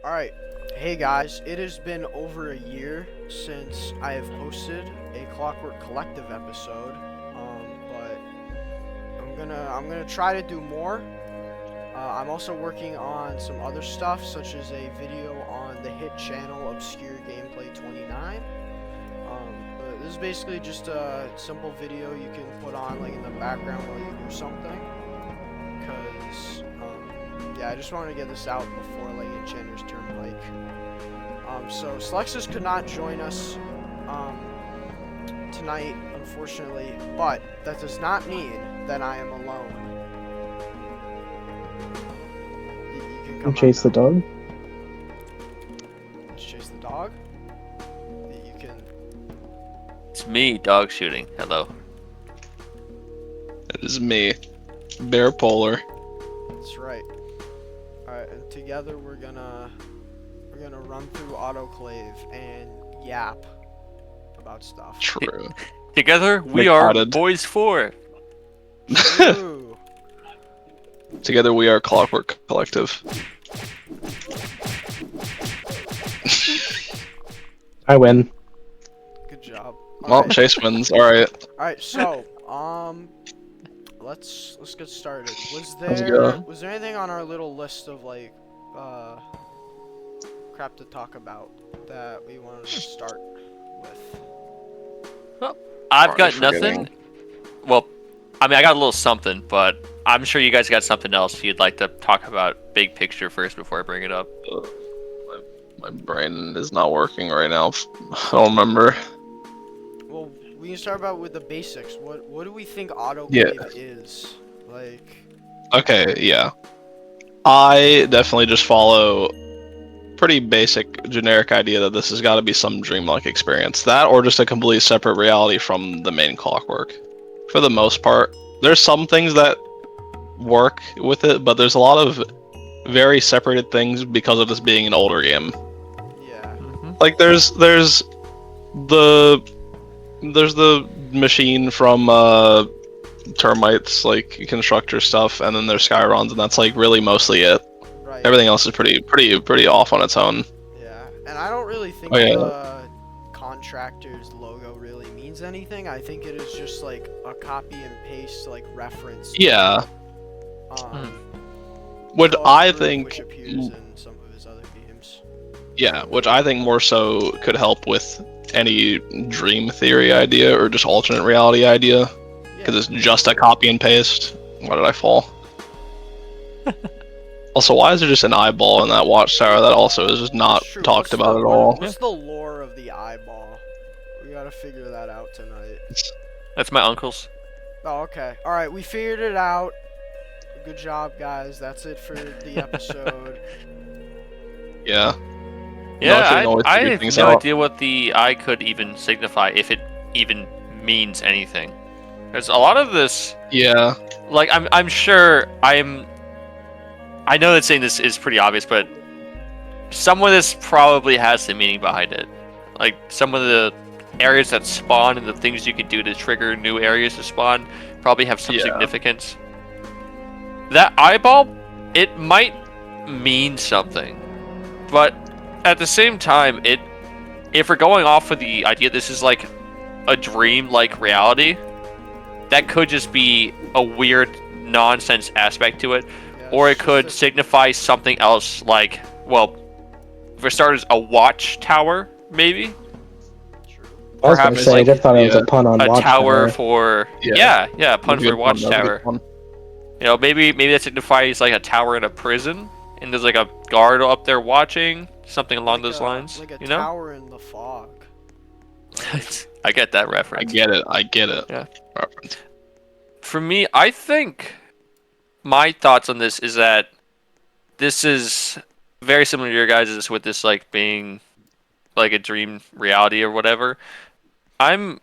Alright, hey guys, it has been over a year since I have hosted a Clockwork Collective episode, but I'm gonna try to do more. I'm also working on some other stuff, such as a video on the hit channel Obscure Gameplay 29. But this is basically just a simple video you can put on like in the background while you do something. Because, yeah, I just wanted to get this out before like Enchanter's Termite. So Slexus could not join us tonight, unfortunately, but that does not mean that I am alone. You can come Chase the dog? Chase the dog? You can... It's me, dog shooting. Hello. It is me, Bear Polar. That's right. Alright, and together we're gonna run through Autoclave and yap about stuff. True. Together, we are McPotted. Boys 4. Ooh. Together we are Clockwork Collective. I win. Good job. Well, Alright. Chase wins. All right. Alright, so let's get started. Let's Was there anything on our little list of like crap to talk about that we wanted to start with? I've Already got forgetting. nothing. Well, I mean, I got a little something, but I'm sure you guys got something else you'd like to talk about big picture first before I bring it up. My brain is not working right now. I don't remember. Well, we can start about with the basics. What do we think Autoclave Yeah. is? Like, Okay, yeah. I definitely just follow pretty basic generic idea that this has got to be some dreamlike experience. That or just a completely separate reality from the main Clockwork. For the most part, there's some things that work with it, but there's a lot of very separated things because of this being an older game. yeah. Like there's the machine from Termite's like constructor stuff, and then there's Skyrons, and that's like really mostly it. Right. Everything else is pretty off on its own. Yeah, and I don't really think Oh, yeah. the contractor's logo really means anything. I think it is just like a copy and paste like reference. Yeah, Um, which to a I group think, which appears in some of his other games. yeah, which I think more so could help with any dream theory idea or just alternate reality idea, because it's just a copy and paste. Why did I fall? Also, why is there just an eyeball in that watchtower that also is just not True, talked what's about the- at all? What's the lore of the eyeball? We gotta figure that out tonight. That's my uncle's. Oh, okay. All right, we figured it out. Good job, guys. That's it for the episode. Yeah. Yeah, Nothing always I figure have things no out. idea what the eye could even signify, if it even means anything. There's a lot of this, Yeah. like, I'm sure I know that saying this is pretty obvious, but some of this probably has some meaning behind it. Like, some of the areas that spawn and the things you can do to trigger new areas to spawn probably have some Yeah. significance. That eyeball, it might mean something, but at the same time, if we're going off of the idea this is like a dream-like reality, that could just be a weird nonsense aspect to it. Yeah, Or it it's could just signify something else, like, well, for starters, a watchtower, maybe? True. I was gonna Perhaps, say, I like, just thought it was yeah, a pun on A Watchtower. tower for... Yeah. Yeah, a pun Good for one, that was a good watchtower. one. You know, maybe that signifies, like, a tower in a prison, and there's, like, a guard up there watching, something along Like those a- lines, Like a you know? tower in the fog. I get that I reference. get it. Yeah. Reference. For me, I think my thoughts on this is that this is very similar to your guys' with this like being like a dream reality or whatever. I'm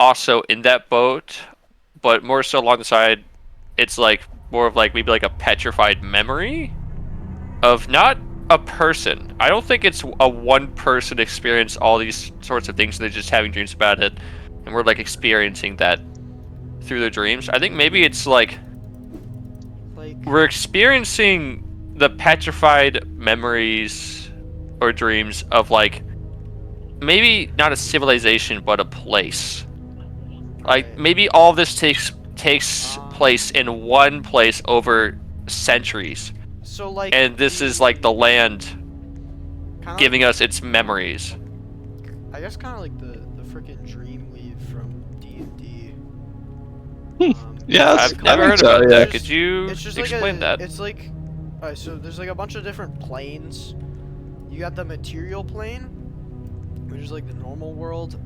also in that boat, but more so along the side, it's like more of like maybe like a petrified memory of not a person. I don't think it's a one person experience all these sorts of things. They're just having dreams about it, and we're like experiencing that through their dreams. I think maybe it's like Like, we're experiencing the petrified memories or dreams of like maybe not a civilization but a place. Like Right. maybe all of this takes Um, place in one place over centuries, So like and this is like the land kind of giving us its memories. I guess kind of like the freaking Dreamweave from D&D. Yeah, I've I never think heard so. about Yeah. that. Could you It's just like explain that? It's like, alright, so there's like a bunch of different planes. You got the material plane, which is like the normal world.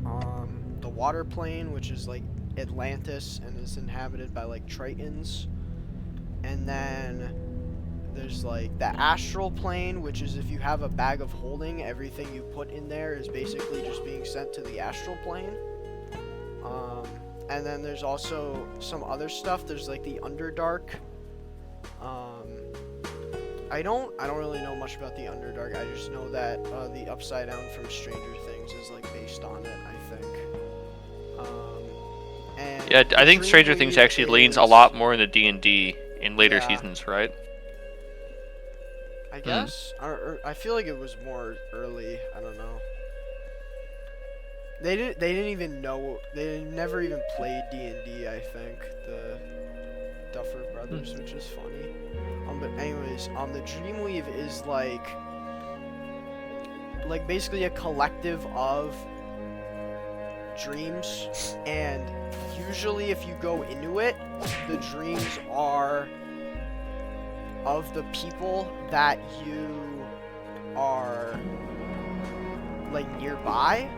The water plane, which is like Atlantis and is inhabited by like Tritons. And then there's like the astral plane, which is if you have a bag of holding, everything you put in there is basically just being sent to the astral plane. And then there's also some other stuff. There's like the Underdark. I don't really know much about the Underdark. I just know that the Upside Down from Stranger Things is like based on it, I think. And Yeah, I the think Stranger Things Dreamweave actually leans a is- lot more into D&D in later Yeah. seasons, right? I guess. Or I feel like it was more early. I don't know. They didn't even know. They never even played D&D. I think the Duffer Brothers, which is funny. But anyways, the Dreamweave is like basically a collective of dreams, and usually if you go into it, the dreams are of the people that you are like nearby.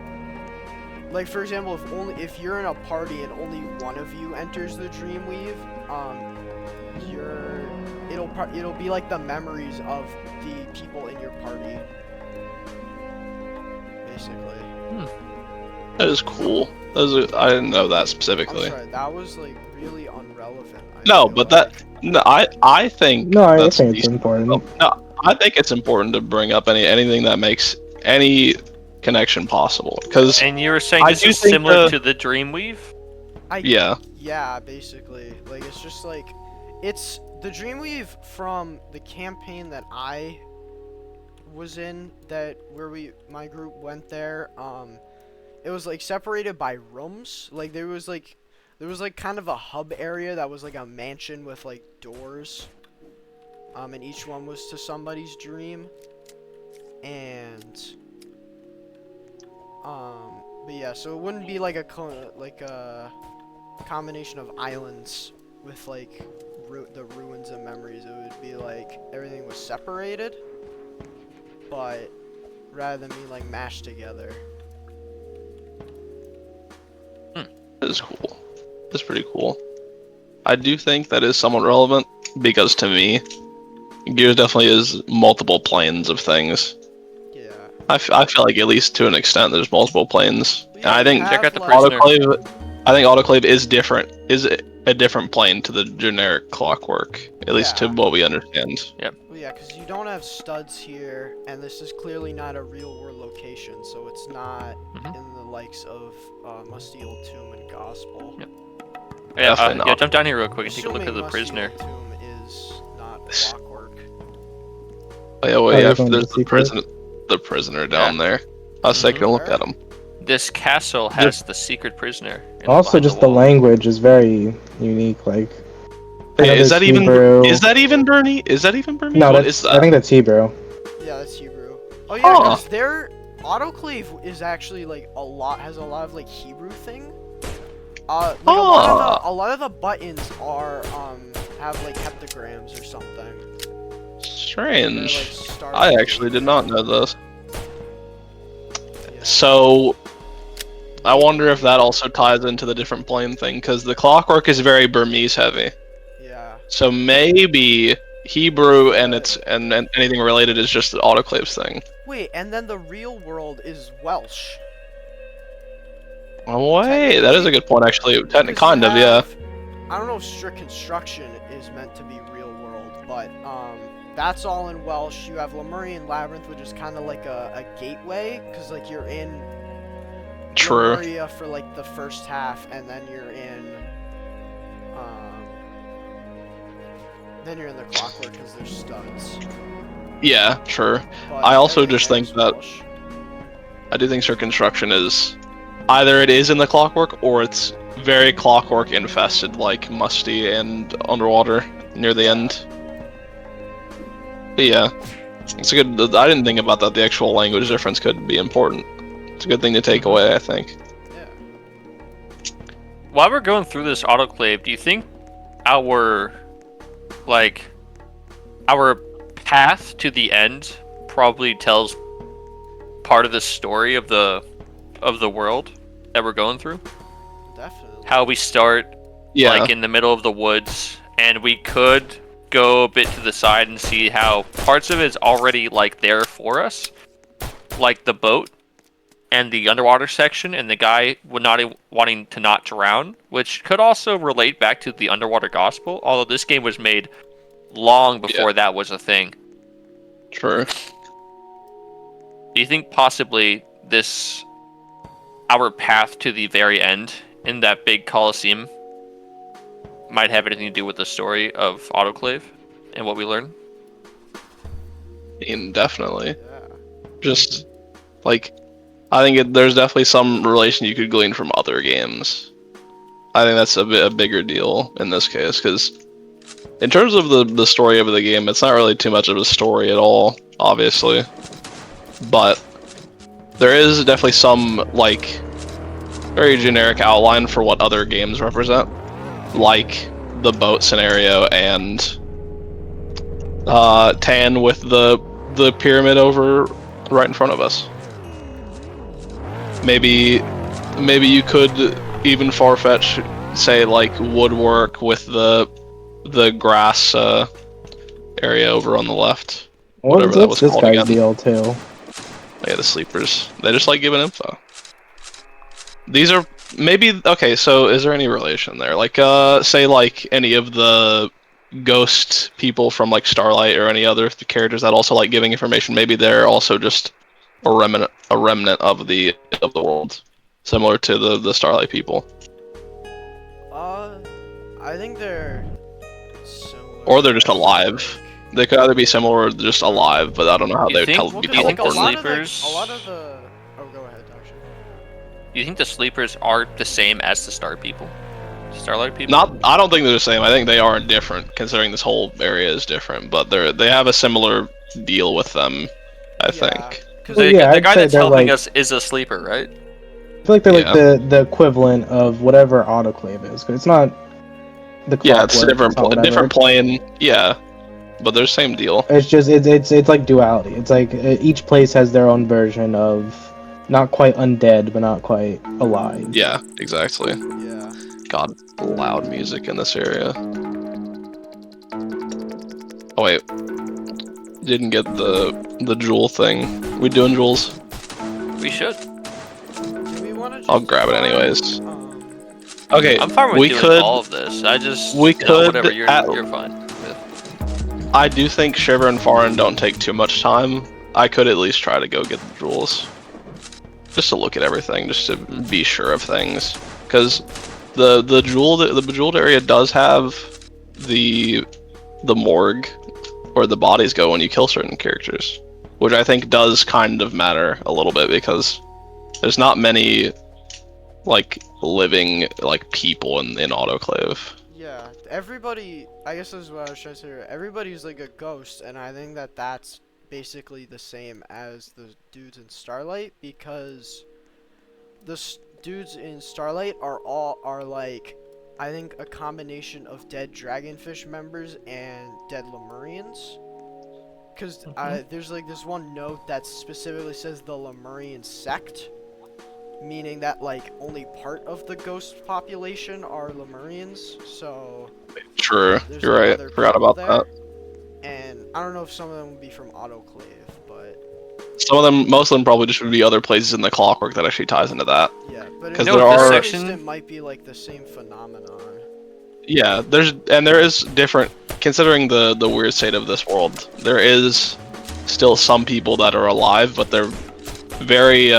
Like for example, if you're in a party and only one of you enters the Dreamweave, it'll be like the memories of the people in your party, basically. That is cool. I didn't know that I'm specifically. sorry, that was like really unrelevant. No, feel but like. I think No, I that's think it's decent. important. No, I think it's important to bring up anything that makes any connection possible. Because And you were saying I this do is think similar to the Dreamweave? yeah, Basically, like it's just like it's the Dreamweave from the campaign that I was in, my group went there. It was like separated by rooms. Like there was like kind of a hub area that was like a mansion with like doors. And each one was to somebody's dream. And but yeah, so it wouldn't be like a combination of islands with like the ruins and memories. It would be like everything was separated, but rather than being like mashed together. that is cool. That's pretty cool. I do think that is somewhat relevant because to me, Gears definitely is multiple planes of things. Yeah. I feel like at least to an extent there's multiple planes. But And yeah, I you think have, Check out the like- prisoner. Autoclave is different. Is a different plane to the generic Clockwork, at least to Yeah. what we understand. Well, yeah, because you don't have studs here, and this is clearly not a real-world location, so it's not in the likes of Musty Old Tomb and Gospel. Yeah, Definitely not. jump down here real quick and take a look at Assuming the Musty prisoner. Old Tomb is not Clockwork. Oh, yeah, well, Oh, yeah, there's one there's with the the prisoner down there. I was taking a look at him. This castle has the secret prisoner. Also, behind just the wall. language is very unique. Like, I know Hey, is there's that even Hebrew. Is that even Bernie? Is that even Bernie? No, What that's. is that? I think that's Hebrew. Yeah, that's Hebrew. Oh yeah, Huh. because their Autoclave is actually like has a lot of like Hebrew thing. Like a lot of the buttons are have like heptagrams or something. Strange. They're, like, started I with actually did Hebrew. not know this. Yeah. So, I wonder if that also ties into the different plane thing, because the Clockwork is very Burmese heavy. Yeah. So maybe Hebrew and anything related is just the Autoclave's thing. Wait, and then the real world is Welsh. Oh, wait, that is a good point, actually. Kind of, yeah. I don't know if strict construction is meant to be real world, but that's all in Welsh. You have Lemurian Labyrinth, which is kind of like a gateway, because like you're in True. Lemuria for like the first half, and then you're in the Clockwork because there's studs. Yeah, sure. But I also everything just there think is that Welsh. I do think certain construction is either it is in the Clockwork or it's very Clockwork infested, like musty and underwater near the Yeah. end. But yeah, it's a good. I didn't think about that. The actual language difference could be important. It's a good thing to take away, I think. Yeah. While we're going through this autoclave, do you think our like our path to the end probably tells part of the story of the world that we're going through? Definitely. How we start Yeah, like in the middle of the woods, and we could go a bit to the side and see how parts of it is already like there for us, like the boat and the underwater section, and the guy would not wanting to not drown, which could also relate back to the underwater gospel. Although this game was made long before that was a thing. true. Do you think possibly this our path to the very end in that big Colosseum might have anything to do with the story of Autoclave and what we learn? Definitely. Yeah. Just like I think there's definitely some relation you could glean from other games. I think that's a bigger deal in this case because in terms of the story of the game, it's not really too much of a story at all, obviously. But there is definitely some like very generic outline for what other games represent, like the boat scenario and Tan with the pyramid over right in front of us. Maybe you could even far-fetch say like woodwork with the grass area over on the left. Whatever that was What's this called guy's again. deal too? Yeah, the sleepers. They just like giving info. These are maybe okay. So, is there any relation there? Like, say, like any of the ghost people from like Starlight or any other characters that also like giving information. Maybe they're also just a remnant of the world, similar to the Starlight people, I think they're similar. or they're just alive. They could either be similar or just alive, but I don't know how You they would think- Well, be 'cause, you think like, the teleported. sleepers- a lot of the. Oh, go ahead, Daksha. Do you think the sleepers are the same as the Star people? Starlight people? I don't think they're the same. I think they are different, considering this whole area is different. But they have a similar deal with them, I think. Because Well, The, yeah, the I'd guy say that's they're helping like- us is a sleeper, right? I feel like they're Yeah. like the equivalent of whatever Autoclave is, because it's not the Yeah, it's a Clockwork, different not different whatever. plane. Yeah, but they're same deal. It's just it's like duality. It's like each place has their own version of not quite undead, but not quite alive. Yeah, exactly. yeah. God, loud music in this area. Oh wait, didn't get the jewel thing. We doing jewels? We should. Do we want to? I'll grab it anyways. Um, Okay, I'm fine with we doing could. all of this. I just we you know, could whatever you're at- you're fine with. I do think Shiver and Farin don't take too much time. I could at least try to go get the jewels. Just to look at everything, just to be sure of things. Because the bejeweled area does have the morgue where the bodies go when you kill certain characters. Which I think does kind of matter a little bit because there's not many like living like people in Autoclave. yeah. Everybody. I guess this is what I was trying to say. Everybody's like a ghost, and I think that that's basically the same as the dudes in Starlight because the dudes in Starlight are like, I think, a combination of dead dragonfish members and dead Lemurians. Because there's like this one note that specifically says the Lemurian sect, meaning that like only part of the ghost population are Lemurians. So True, there's you're like right. other Forgot people about that. there. And I don't know if some of them would be from Autoclave, but Some of them, most of them probably just would be other places in the Clockwork that actually ties into that. yeah. But 'Cause in there this are- section- it might be like the same phenomenon. Yeah, there is different, considering the weird state of this world, there is still some people that are alive, but they're very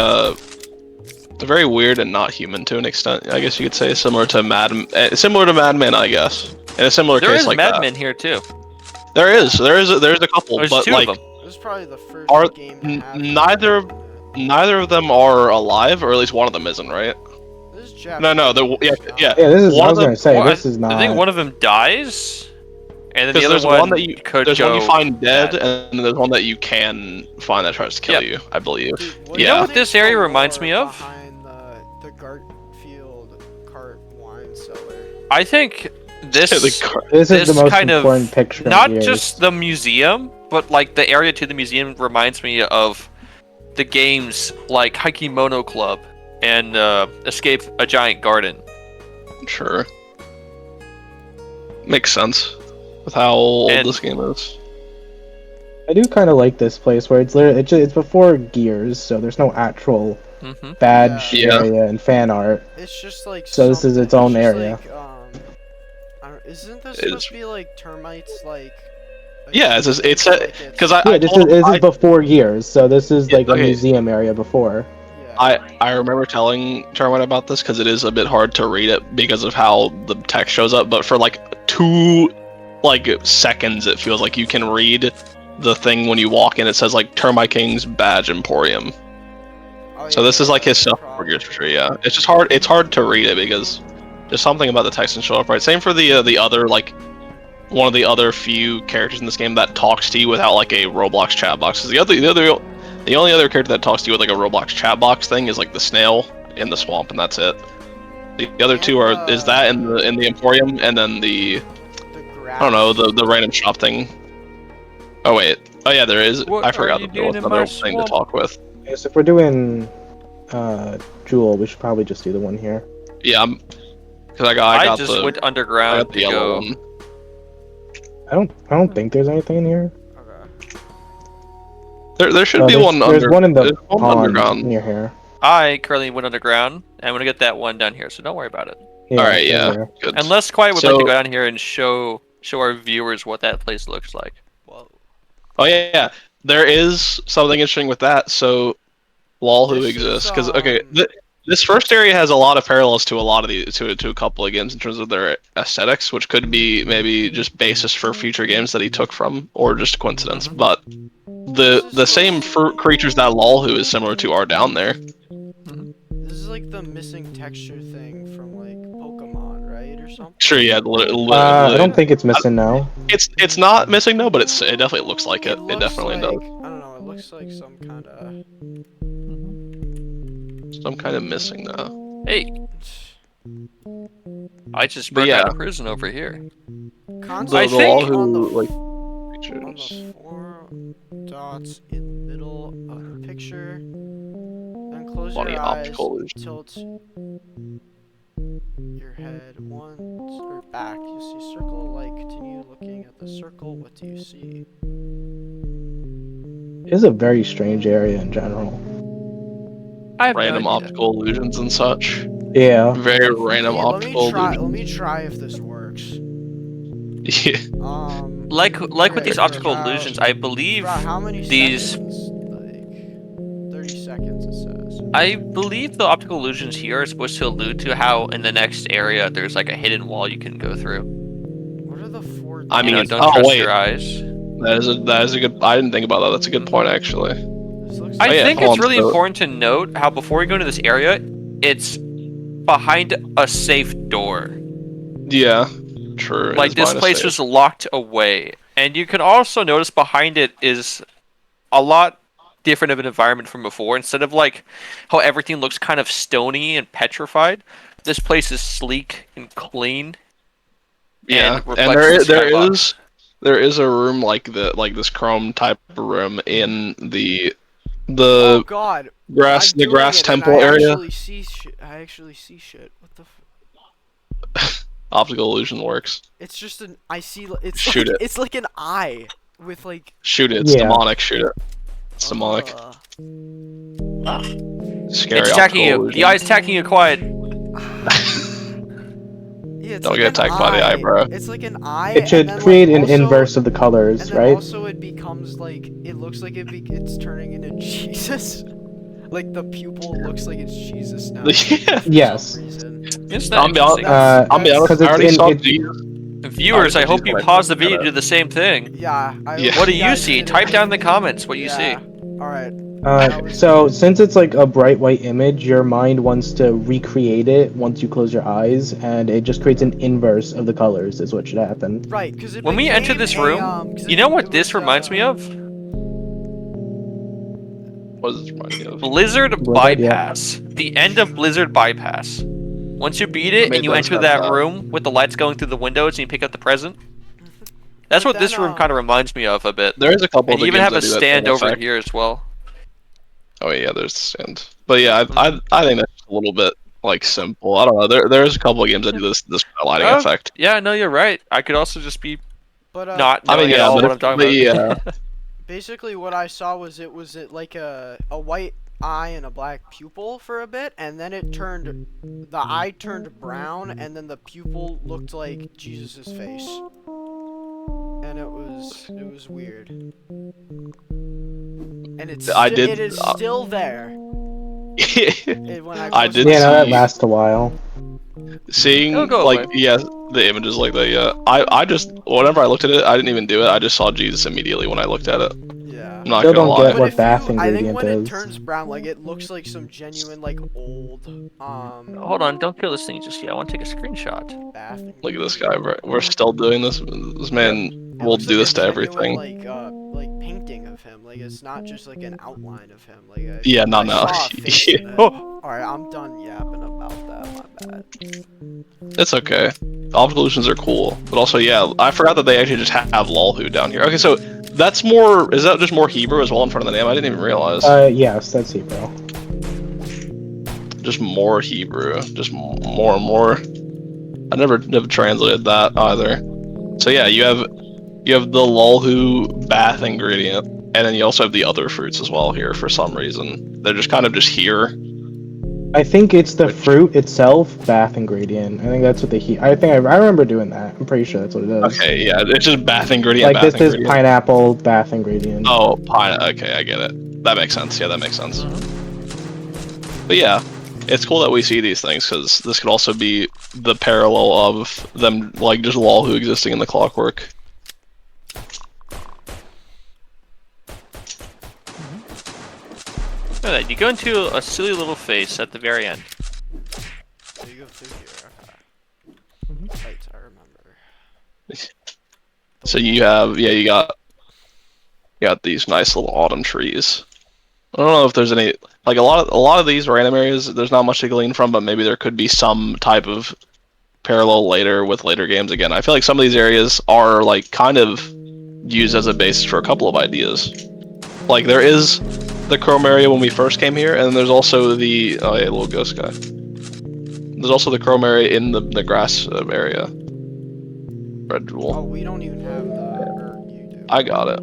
weird and not human to an extent, I guess you could say, similar to Madmen, I guess. In a similar There case is like madmen here too. that. There's a couple, There's but two like of them. This is probably the first Are game to have neither of them are alive, or at least one of them isn't, right? This is Japanese. No, yeah. Yeah, this is. One I of was gonna them, say Well, this is not. I think one of them dies, and then the because other there's one one that you could there's go one you find dead, bad. and then there's one that you can find that tries to kill you, I believe. Dude, You know Yeah. what this area reminds me of? Behind the Garfield cart wine cellar. I think this This is this the most kind of- important picture. in not years. just the museum, but like the area to the museum reminds me of the games like Hakimono Club and Escape a Giant Garden. Sure. Makes sense with how old And- this game is. I do kind of like this place where it's literally it's before Gears, so there's no actual Hmm badge Yeah. area and fan art. It's just like. So this is its something- own just area. Like, isn't this It's- supposed to be like termites? Like. Yeah, it's like because I Yeah, this told him- is before Gears, so this is Yeah, like a okay. museum area before. Yeah. I remember telling Termite about this because it is a bit hard to read it because of how the text shows up. But for like 2 seconds, it feels like you can read the thing when you walk in. It says like Termite King's Badge Emporium. Oh, So yeah, this is like his yeah, stuff for probably. Gears for sure. Yeah, it's just hard. It's hard to read it because there's something about the text and show up right. Same for the other like one of the other few characters in this game that talks to you without like a Roblox chat box. 'Cause the only other character that talks to you with like a Roblox chat box thing is like the snail in the swamp, and that's it. The other two is that in the Emporium, and then the The grass. I don't know the random shop thing. Oh wait, oh yeah, there is. What I are forgot you that there was doing in another my thing to swamp? talk with. Yes, if we're doing Jewel, we should probably just do the one here. Yeah, because I I got just the went I underground got to the yellow go. one. I don't think there's anything in here. Okay. There should Oh, be there's, one there's under. one in the there's one pond underground. near here. I currently went underground. And I'm gonna get that one down here, so don't worry about it. Yeah, All right, it's in yeah, there. good. Unless Quiet would like So- to go down here and show our viewers what that place looks like. Whoa. Oh yeah, there is something interesting with that. So, lol, who This is, exists? Because this first area has a lot of parallels to a lot of the to a couple of games in terms of their aesthetics, which could be maybe just basis for future games that he took from, or just a coincidence. But the same fruit creatures that lol who is similar to are down there. This is like the missing texture thing from like Pokemon, right, or something. Sure, yeah, I don't think it's missing now. it's not missing no, but it definitely looks like it. It looks definitely like, does. I don't know. It looks like some kind of. So I'm kind of missing though. Hey, I just But broke yeah. out of prison over here. Concentrate I think- on the like on creatures. the 4 dots in the middle of the picture. Then close Funny your eyes. optical illusion. Tilt your head once or back. You see circle light. Continue looking at the circle. What do you see? It is a very strange area in general. I have Random no idea. optical illusions and such. Yeah. Very random Hey, optical Let illusions. me try if this works. Yeah. Like with okay, these for optical about- illusions, I believe for how many these- seconds? Like 30 seconds it says. I believe the optical illusions here are supposed to allude to how in the next area there's like a hidden wall you can go through. What are the 4 I dots? You know, mean, don't oh, trust wait. your eyes. That is a good. I didn't think about that. That's a good point actually. This looks I Oh, yeah, think hold it's on, really so- important to note how before we go into this area, it's behind a safe door. Yeah. True. it Like is this minus place safe. was locked away. And you can also notice behind it is a lot different of an environment from before. Instead of like how everything looks kind of stony and petrified, this place is sleek and clean. Yeah, and and reflects the there skybox. is a room like this chrome type of room in the Oh god. grass I'm the doing grass it, and temple area. I actually see shit. What the Optical illusion works. It's just an I see it's Shoot like, it. it's like an eye with like Shoot it. It's Yeah. demonic. Shoot it. It's demonic. Scary. It's attacking optical you. illusion. The eye's attacking you. Quiet. Yeah, it's Don't like get an attacked by the eye, bro. It's like an eye. It should and then, create like, an also- inverse of the colors, And then right? also it becomes like it looks like it's turning into Jesus. Like the pupil looks like it's Jesus now. Yeah. for Yes. some reason. It's I'll not be honest- interesting. That's- I'll be honest. Because I already saw it's Jesus. Viewers, I hope you Jeez, pause the video to do the same thing. Yeah. I Yeah. hope What do you you guys see? didn't- Type down in the comments what you Yeah. see. All right. That was- So since it's like a bright white image, your mind wants to recreate it once you close your eyes, and it just creates an inverse of the colors. Is what should happen. Right, because it When we enter became this a, room, 'cause you it- know what it this was, reminds me of? What does this remind you of? Blizzard Blizzard, yeah. Bypass. The end of Blizzard Bypass. Once you beat it I mean, and you it does enter have that that. room with the lights going through the windows and you pick up the present. That's But what this then, room kind of reminds me of a bit. There is a couple And of you the even games have that a do that stand same over effect. here as well. Oh yeah, there's the stand. But yeah, I think that's a little bit like simple. I don't know. There's a couple of games that do this kind of lighting Oh, effect. yeah, no, you're right. I could also just be But not I knowing mean, at yeah, all but what if- I'm talking but about. yeah. basically what I saw was like a white eye and a black pupil for a bit, and then the eye turned brown, and then the pupil looked like Jesus's face, and it was weird. And it is still there. When I I close did my Yeah, no, that eyes. lasts a while. Seeing It'll go like away. yeah, the images like that. Yeah, I just whenever I looked at it, I didn't even do it. I just saw Jesus immediately when I looked at it. Yeah. I'm not Still gonna don't lie. get But what if bath I think ingredient when it is. turns brown, like it looks like some genuine, like old, Hold on, don't kill this thing just yet. I want to take a screenshot. bath. Look at this guy. We're still doing this. This man It will looks do like this a to genuine, everything. like painting of him. Like it's not just like an outline of him. Like Yeah, no. saw a face in it. Oh. All right, I'm done yapping about that. My bad. It's okay. Optical illusions are cool, but also yeah, I forgot that they actually just have lolhu down here. Okay, so that's more. Is that just more Hebrew as well in front of the name? I didn't even realize. Yes, that's Hebrew. Just more Hebrew, just more and more. I never translated that either. So yeah, you have the lolhu bath ingredient, and then you also have the other fruits as well here for some reason. They're just kind of just here. I think it's the fruit itself, bath ingredient. I think that's what I remember doing that. I'm pretty sure that's what it is. Okay, yeah, it's just bath ingredient. Like bath this is ingredient. pineapple bath ingredient. Oh, pine. Okay, I get it. That makes sense. Yeah, that makes sense. But yeah, it's cool that we see these things because this could also be the parallel of them, like just lolhu existing in the Clockwork. Look at that. You go into a silly little face at the very end. So you go through here. Okay. Right, I remember. So you have, yeah, you got these nice little autumn trees. I don't know if there's any, like a lot of these random areas. There's not much to glean from, but maybe there could be some type of parallel later with later games. Again, I feel like some of these areas are like kind of used as a basis for a couple of ideas. Like there is the Chrome area when we first came here, and then there's also the oh yeah, little ghost guy. There's also the Chrome area in the grass area. Red jewel. Oh, we don't even have the. Or you do. I got it.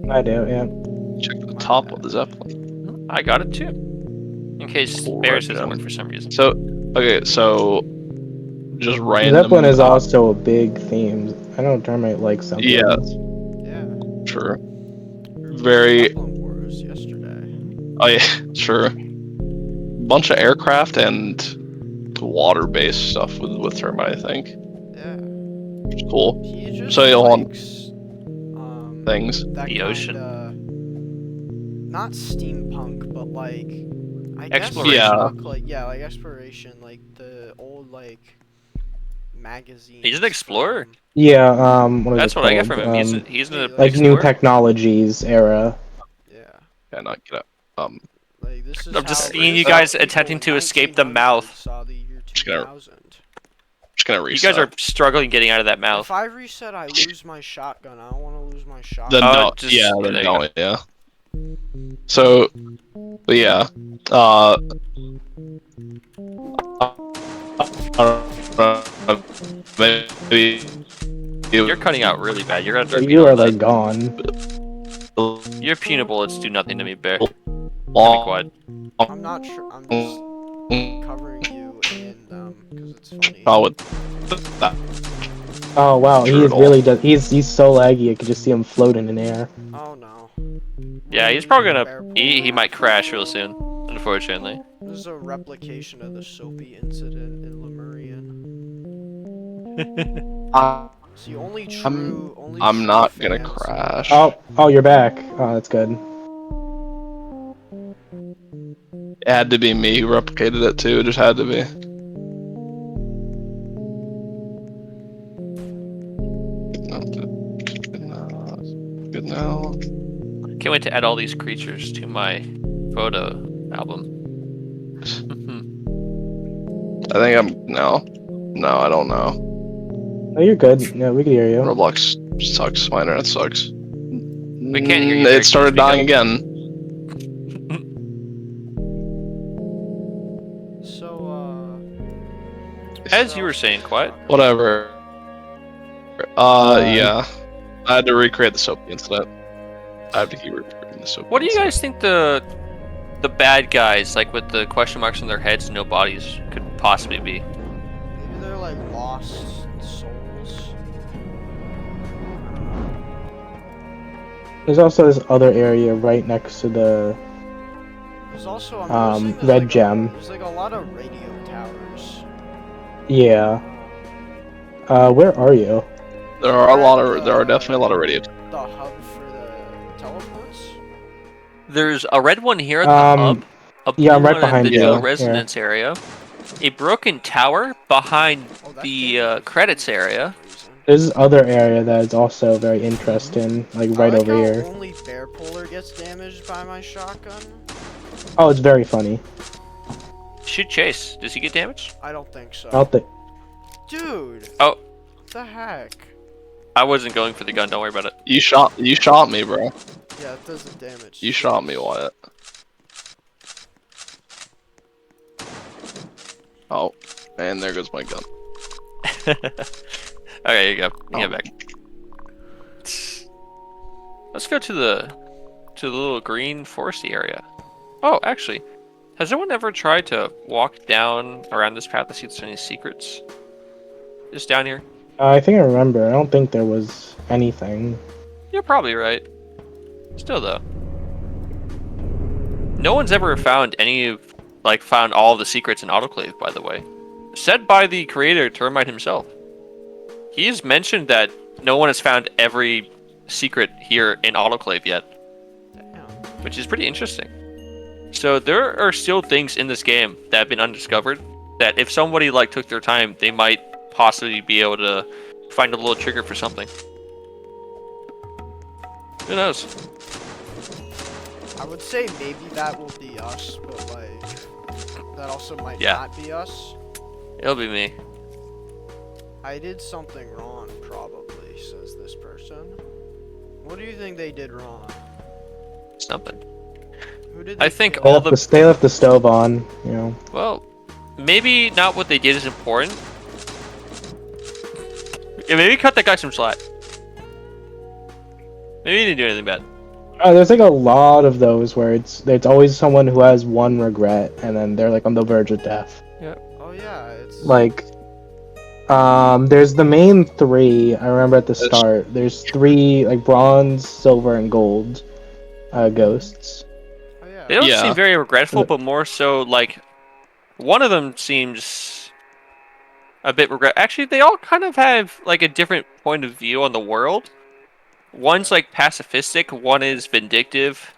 I do, yeah. Check the top of the Zeppelin. I got it too. In case Cool, Bears right doesn't now. work for some reason. So okay, so just random. Zeppelin is also a big theme. I know Termite likes Zeppelin. Yeah. Yeah. True. We were Very- Zeppelin Wars yesterday. Oh yeah, sure. Bunch of aircraft and water-based stuff with Termite, I think. Yeah. Which is cool. He just So, hold on. likes Things. that The ocean. not steampunk, but like I Exploration. guess Yeah. like exploration, like the old like magazines. He's an explorer. from- Yeah, what is That's it what I get called? from him. He's an like new explorer. technologies era. Yeah. Yeah, not get up. Like this is I'm just how- seeing this you is how guys people attempting in to escape the 1900 mouth. Saw the year Just gonna- 2000. Just gonna You reset. guys are struggling getting out of that mouth. If I reset, I lose my shotgun. I don't want to lose my shotgun. Then Oh, don't. just- Yeah, there then you don't. Yeah. So, but yeah. Maybe You're cutting out really bad. You're gonna have to repeat You all are that. like gone. Your peanut bullets do nothing to me, Bear. Be long. quiet. I'm not sure. I'm just covering you in them because it's funny. Oh, with that. Oh wow, True he at all. really does. He's so laggy. I could just see him floating in air. Oh no. Yeah, he's probably Bear gonna. pull He might back. crash real soon. Unfortunately. This is a replication of the Soapy incident in Lemurian. See, only I'm- only I'm true not gonna fans crash. Oh, you're back. Oh, that's good. It had to be me who replicated it too. It just had to be. Good now. Can't wait to add all these creatures to my photo album. I think I'm no. No, I don't know. Oh, you're good. Yeah, we can hear you. Roblox sucks. My internet sucks. We can't hear you. It Derek. started Speak up. dying again. So, As you were saying, Quiet. Whatever. Yeah. I had to recreate the Soapy incident. I have to keep recreating the Soapy What do you incident. guys think the bad guys, like with the question marks on their heads and no bodies, could possibly be? maybe they're like lost souls. There's also this other area right next to the. There's also I'm noticing there's red like gem. There's like a lot of radio towers. Yeah. Where are you? There are definitely a lot of radio. The hub for the teleports. There's a red one here at the hub, a blue yeah, I'm right one at behind the you. dual Yeah. resonance area, a broken tower behind Oh, that the game is credits for area. some reason. There's this other area that is also very interesting, like I right like over how here. only Bear Polar gets damaged by my shotgun. Oh, it's very funny. Shoot Chase. Does he get damaged? I don't think so. I don't think. Dude. Oh. What the heck? I wasn't going for the gun. Don't worry about it. You shot me, bro. Yeah, it does the damage. You shot me, Wyatt. Oh, and there goes my gun. Okay, you go. You get back. Let's go to the little green foresty area. Oh, actually, has anyone ever tried to walk down around this path to see if there's any secrets? Just down here? I think I remember. I don't think there was anything. You're probably right. Still though, no one's ever found found all the secrets in Autoclave, by the way. Said by the creator, Termite himself. He's mentioned that no one has found every secret here in Autoclave yet, Damn. which is pretty interesting. So there are still things in this game that have been undiscovered that if somebody took their time, they might possibly be able to find a little trigger for something. Who knows? I would say maybe that will be us, but that also might Yeah. not be us. It'll be me. I did something wrong, probably, says this person. What do you think they did wrong? Something. Who did I they think kill? all They left the stove on. You know. Well, maybe not what they did is important. Yeah, maybe cut that guy some slack. Maybe he didn't do anything bad. There's like a lot of those where it's always someone who has one regret and then they're like on the verge of death. Oh yeah, it's Like, there's the main three. I remember at the start. There's three like bronze, silver, and gold ghosts. oh yeah. They don't Yeah. seem very regretful, but more so one of them seems a bit regret. Actually, they all kind of have a different point of view on the world. One's pacifistic, one is vindictive,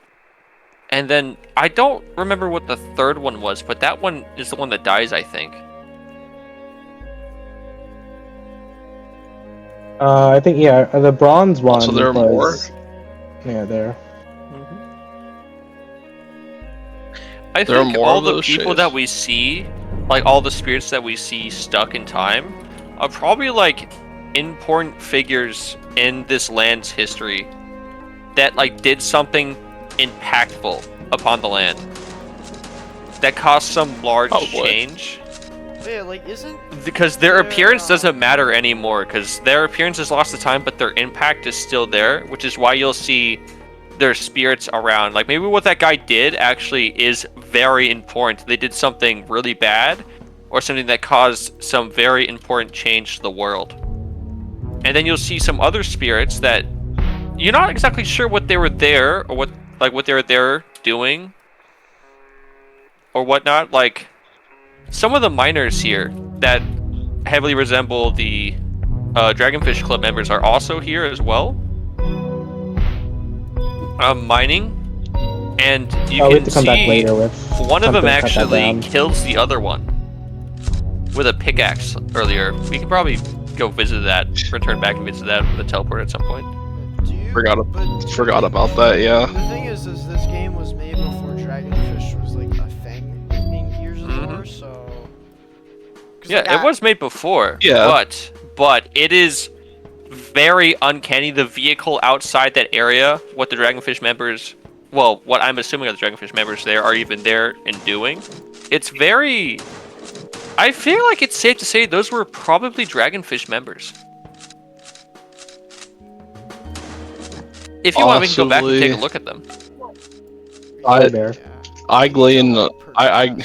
and then I don't remember what the third one was, but that one is the one that dies, I think. I think the bronze one. So there are was, Yeah, there. I There are think more all of the those people shades. that we see, all the spirits that we see stuck in time, are probably important figures in this land's history that did something impactful upon the land that caused some large Probably. change. Yeah, isn't Because their Yeah. appearance doesn't matter anymore, because their appearance has lost the time, but their impact is still there, which is why you'll see their spirits around. Maybe what that guy did actually is very important. They did something really bad, or something that caused some very important change to the world. And then you'll see some other spirits that you're not exactly sure what they were there, or what they were there doing, or whatnot. Some of the miners here that heavily resemble the Dragonfish Club members are also here as well, mining, and you we have can to come back see later with one of them something, cut that actually down. kills the other one with a pickaxe earlier. We can probably go visit that, return back and visit that with a teleport at some point. Do you? Forgot about that. Yeah. The thing is this game was made before Dragonfish was like a thing in Gears of War, so. 'Cause, Yeah, like, it was made before. Yeah. But it is very uncanny. The vehicle outside that area, what the Dragonfish members, well, what I'm assuming are the Dragonfish members there are even there and doing. It's very. I feel like it's safe to say those were probably Dragonfish members. If you want, we can go back and take a Possibly. look at them. Hi there. I glean. Progress.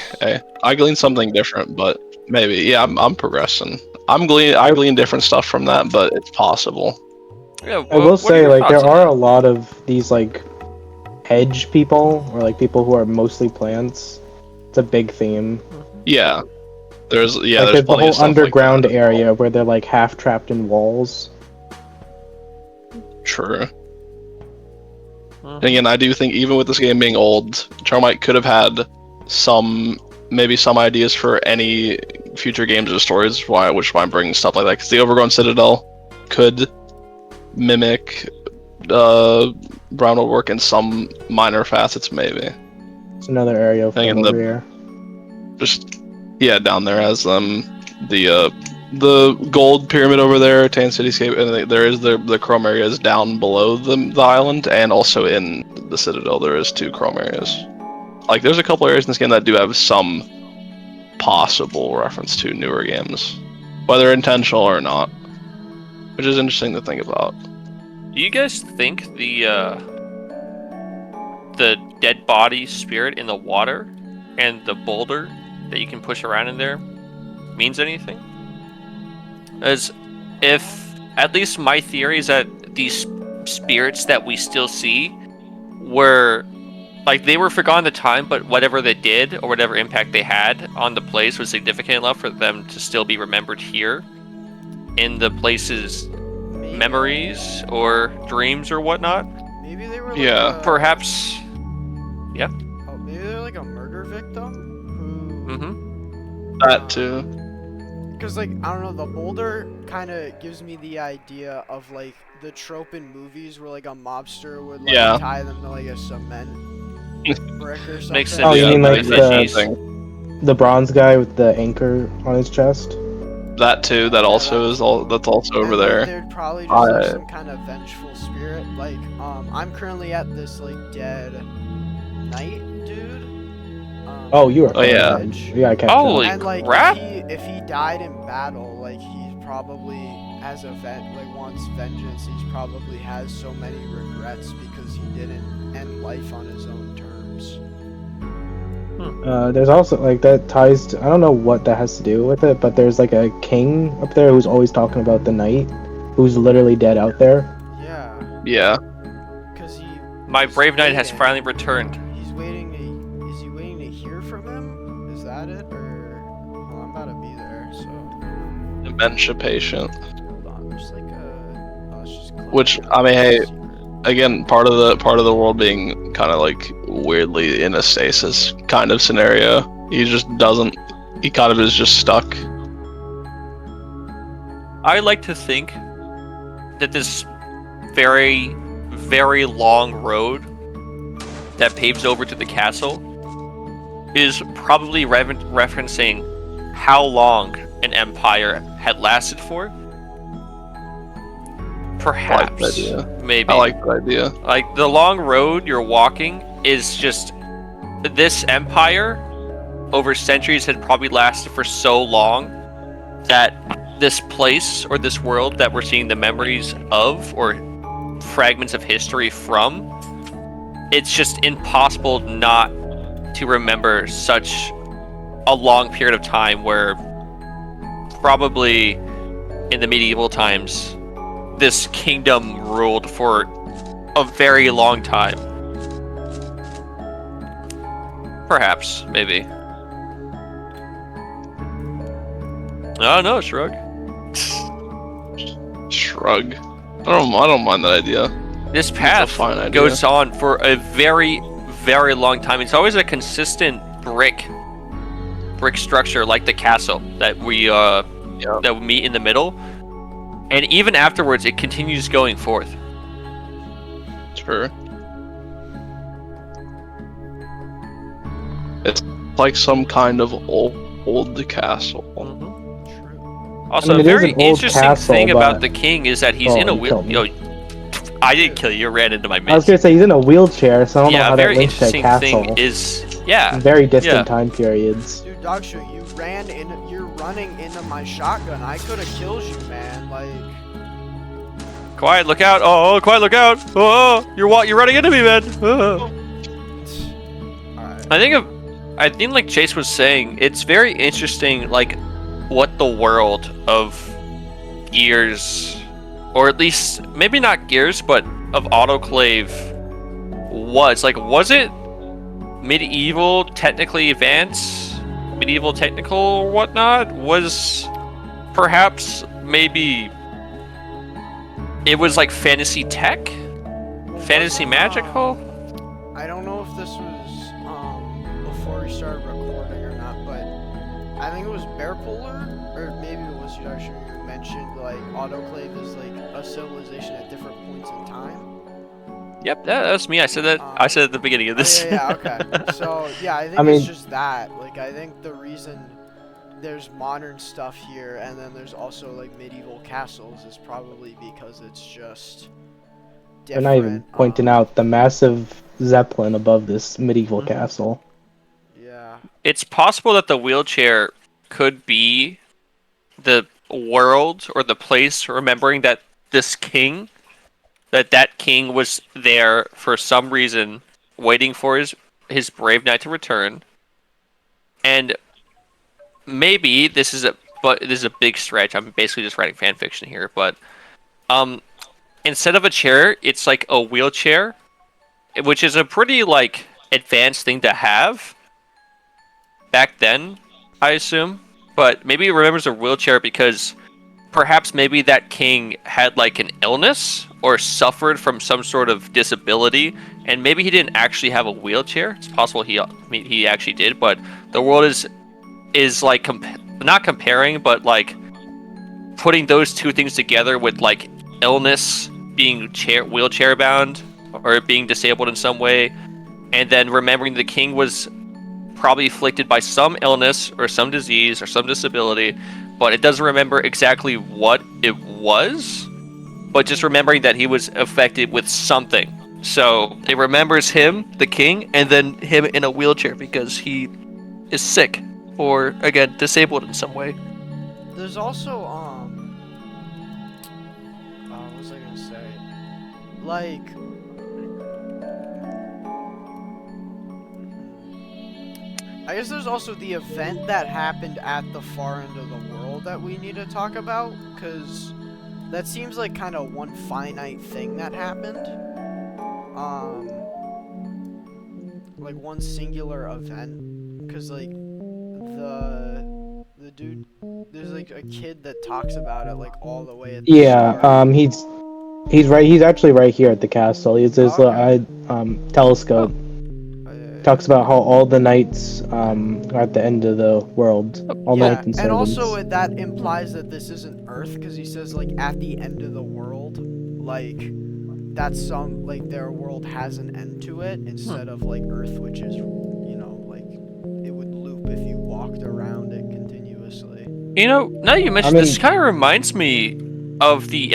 I glean something different, but maybe. Yeah, I'm progressing. I glean different stuff from that, but it's possible. Yeah, I will what are say, your like, there thoughts on are that? a lot of these, like, hedge people, or, like, people who are mostly plants. It's a big theme. Yeah. There's Like, there's there's the plenty whole of stuff underground like that. area where they're, like, half trapped in walls. True. And again, I do think even with this game being old, Termite could have had maybe some ideas for any future games or stories, which is why I'm bringing stuff like that. Because the Overgrown Citadel could mimic Brownwood work in some minor facets, maybe. It's another area from Thinking over here. Just down there as the gold pyramid over there, Tan Cityscape, and there is the chrome areas down below the island, and also in the Citadel there is 2 chrome areas. Like, there's a couple areas in this game that do have some possible reference to newer games, whether intentional or not, which is interesting to think about. Do you guys think the dead body spirit in the water and the boulder that you can push around in there means anything? As if, at least my theory is that these spirits that we still see were, like, they were forgotten at the time, but whatever they did or whatever impact they had on the place was significant enough for them to still be remembered here in the place's memories or dreams or whatnot. Maybe they were. Yeah. Like Perhaps. Oh, maybe they're like a murder victim who. Mm-hmm. That too. Because, like, I don't know, the boulder kind of gives me the idea of, like, the trope in movies where, like, a mobster would, like, Yeah. tie them to, like, a cement brick or something. Makes sense. Oh, you mean like the the bronze guy with the anchor on his chest? That too. That also is that's also over And, like, there. There'd probably just like, some kind of vengeful spirit. Like, I'm currently at this, like, dead knight dude. Oh, you are. Oh, yeah. edge. Yeah, I catch Holy that. And, like, crap! if he died in battle, like, he probably has wants vengeance. He probably has so many regrets because he didn't end life on his own terms. There's also, like, that ties to, I don't know what that has to do with it, but there's, like, a king up there who's always talking about the knight, who's literally dead out there. Yeah, Yeah. because My he's brave knight has waiting. finally returned. He's waiting to. Is he waiting to hear from him? Is that it? Or well, I'm about to be there, so Dementia patient. hold on. There's like a. Oh, it's just Which, I mean, hey, again, part of the world being kind of like weirdly in a stasis kind of scenario. He kind of is just stuck. I like to think that this very, very long road that paves over to the castle is probably referencing how long an empire had lasted for. Perhaps, I like that idea. maybe. I like that idea. Like, the long road you're walking is just this empire over centuries had probably lasted for so long that this place or this world that we're seeing the memories of or fragments of history from, it's just impossible not to remember such a long period of time where probably in the medieval times this kingdom ruled for a very long time. Perhaps, maybe. I don't know, Shrug. Shrug. I don't mind that idea. This a path fine idea. goes on for a very, very long time. It's always a consistent brick structure, like the castle that we meet in the middle, and even afterwards, it continues going forth. Sure. It's like some kind of old castle. Mm-hmm. Also, I mean, a it is very an old interesting castle, thing about but- the king is that he's Oh, in a you killed me. wheel. I didn't kill you. You ran into my I was midst. gonna say he's in a wheelchair, so I don't know Yeah, how a that very links to a interesting castle. thing is, yeah, Very distant yeah. time periods. Dude, Dogshoe, you're running into my shotgun. I could have killed you, man. Like, Quiet, look out! Oh, quiet, look out! Oh, you're running into me, man! Oh. alright. I think like Chase was saying, it's very interesting, like what the world of Gears, or at least maybe not Gears, but of Autoclave was. Like, was it medieval, technically advanced, medieval, technical, or whatnot? Was perhaps maybe it was like fantasy tech, fantasy magical? I don't know if this was before we started recording or not, but I think it was Bear Puller, or maybe it was Joshua who mentioned like Autoclave is like a civilization at different points in time. Yep, that's me. I said that. I said at the beginning of this. Oh, yeah, okay. So yeah, I think I mean- it's just that. Like, I think the reason there's modern stuff here, and then there's also like medieval castles, is probably because it's just They're different. not even pointing out the massive zeppelin above this medieval castle. Yeah. It's possible that the wheelchair could be the world or the place remembering that this king, that king was there for some reason, waiting for his brave knight to return. And maybe this is a big stretch. I'm basically just writing fan fiction here, but instead of a chair, it's like a wheelchair, which is a pretty like advanced thing to have back then, I assume. But maybe he remembers a wheelchair because perhaps maybe that king had like an illness or suffered from some sort of disability, and maybe he didn't actually have a wheelchair. It's possible he actually did, but the world is like not comparing, but like putting those two things together with like illness, being wheelchair bound or being disabled in some way, and then remembering the king was probably afflicted by some illness or some disease or some disability, but it doesn't remember exactly what it was, but just remembering that he was affected with something. So it remembers him, the king, and then him in a wheelchair because he is sick or, again, disabled in some way. There's also what was I gonna say? Like, I guess there's also the event that happened at the far end of the world that we need to talk about, because that seems like kind of one finite thing that happened. Like one singular event, because like the dude, there's like a kid that talks about it like all the way at the Yeah, start. he's actually right here at the castle. He's his Okay. telescope. Yeah. Talks about how all the knights are at the end of the world. All Yeah, knights and and servants. also that implies that this isn't Earth, because he says like at the end of the world, like that's some like their world has an end to it instead of like Earth, which is, you know, like it would loop if you walked around it continuously. You know, now that you mentioned I mean- this, kind of reminds me of the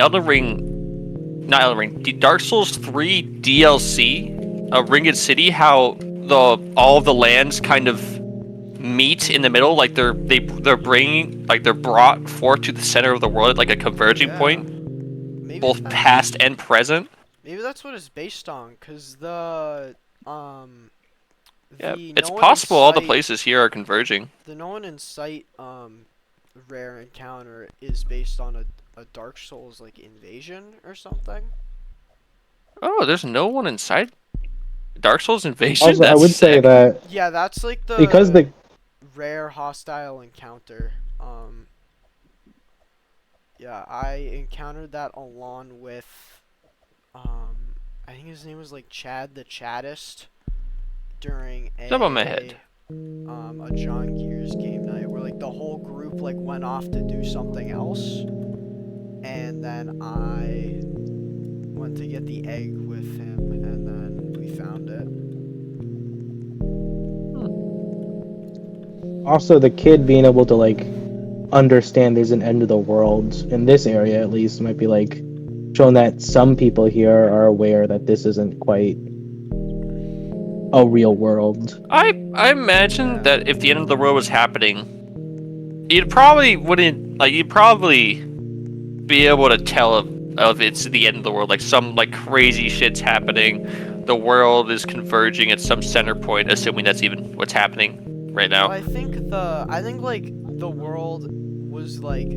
the Dark Souls 3 DLC, Ringed City, how all the lands kind of meet in the middle, like they're brought forth to the center of the world, like a converging Yeah. point, Maybe both that's, past and present. maybe that's what it's based on, because the Yeah, the it's No One in possible all the Sight- places here are converging. The No One in Sight rare encounter is based on a Dark Souls like invasion or something. Oh, there's no one inside Dark Souls Invasion? Also, I That's would say sick. that Yeah, that's like the because the rare hostile encounter. Yeah, I encountered that along with, I think his name was like Chad the Chattist during Top of my head. a John Gears game night where like the whole group like went off to do something else, and then I went to get the egg with him, and then we found it. Also, the kid being able to like understand there's an end to the world in this area at least might be like showing that some people here are aware that this isn't quite a real world. I imagine that if the end of the world was happening, you'd probably wouldn't like you'd probably be able to tell if it's the end of the world, like some like crazy shit's happening, the world is converging at some center point, assuming that's even what's happening right now. Well, I think like the world was like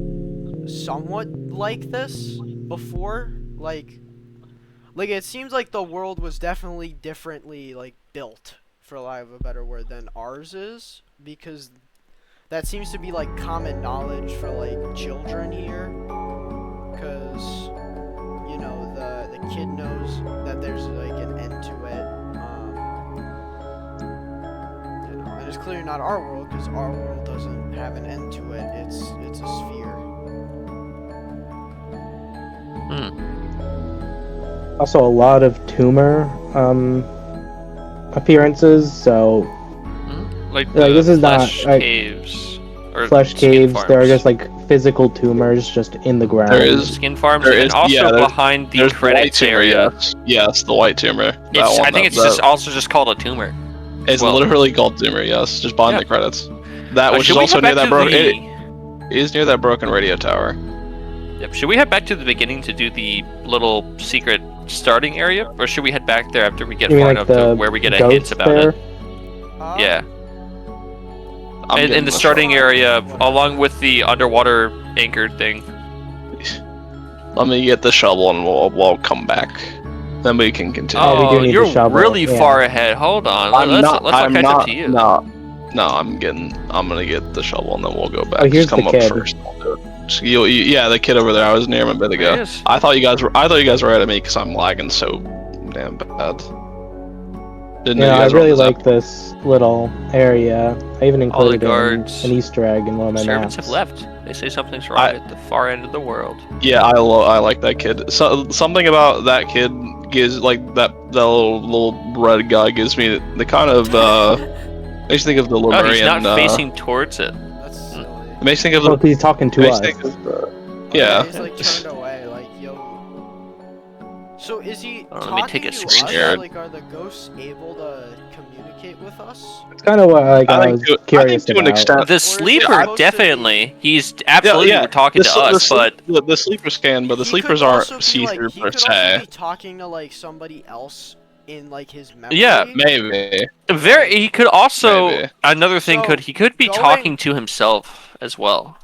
somewhat like this before, like it seems like the world was definitely differently like built, for lack of a better word, than ours is, because that seems to be like common knowledge for like children here, because you know the kid knows that there's like an end to it, you know, and it's clearly not our world because our world doesn't have an end to it. It's a sphere. Also, a lot of tumor appearances. So, Like this is not flesh like caves or flesh skin caves. farms. There are just like physical tumors just in the ground. There is. Skin farms, There and is- also yeah, there's- behind the There's the white credits tumor, area. yes, the white tumor. That It's, one, I think it's that- just called a tumor. It's well. literally called tumor, yes, just behind Yeah. the credits. That which Should is we also head near back that to broken. the- It is near that broken radio tower. Yep. Should we head back to the beginning to do the little secret starting area, or should we head back there after we get You mean far like enough to the where we get a ghosts hint about there? it? Yeah. I'm In getting the this starting one. area, along with the underwater anchored thing. Let me get the shovel and we'll come back. Then we can continue. Oh, we do need the you're shovel, really yeah. far ahead. Hold on. I'm let's not. let's all I'm catch not. up to you. No, I'm gonna get the shovel and then we'll go back. Oh, here's Just come the up kid. first. We'll do it. Yeah, the kid over there. I was near him a bit There ago. he is. I thought you guys were ahead of me because I'm lagging so damn bad. Didn't know Yeah, you I guys were really on the like this little area. I even All the included guards. an Easter egg in one of my Servants maps. have left. They say something's wrong I- at the far end of the world. Yeah, I like that kid. So something about that kid gives like that little red guy gives me the kind of makes me think of the Oh, Lemurian. he's not facing towards it. That's silly. It makes me think of Well, he's talking to makes us. me think of Oh, yeah. he's like turned away, like, yo. So is he Oh, let me talking take a to screen us? share. Like, are the ghosts able to communicate with us? It's kind of what like, I was think curious to an about. extent. The is it sleeper, supposed to definitely. He's absolutely yeah. talking to us, but the sleepers can, but the He sleepers could aren't also be, see-through he per could also se. be talking to like somebody else in like his memory. Yeah, Maybe. he could also Maybe. another thing So, he could be going- talking to himself as well.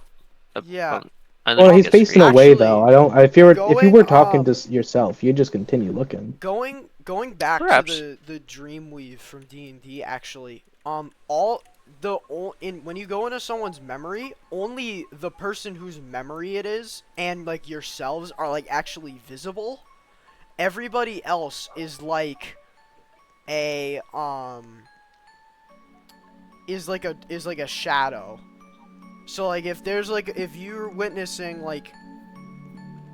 Yeah. I Well, think he's it's facing great. away Actually, though. I don't. If you going, were talking to yourself, you'd just continue looking. Going back Perhaps. to the dream weave from D&D, actually, when you go into someone's memory, only the person whose memory it is and like yourselves are like actually visible. Everybody else is like a is like a shadow. So like if you're witnessing like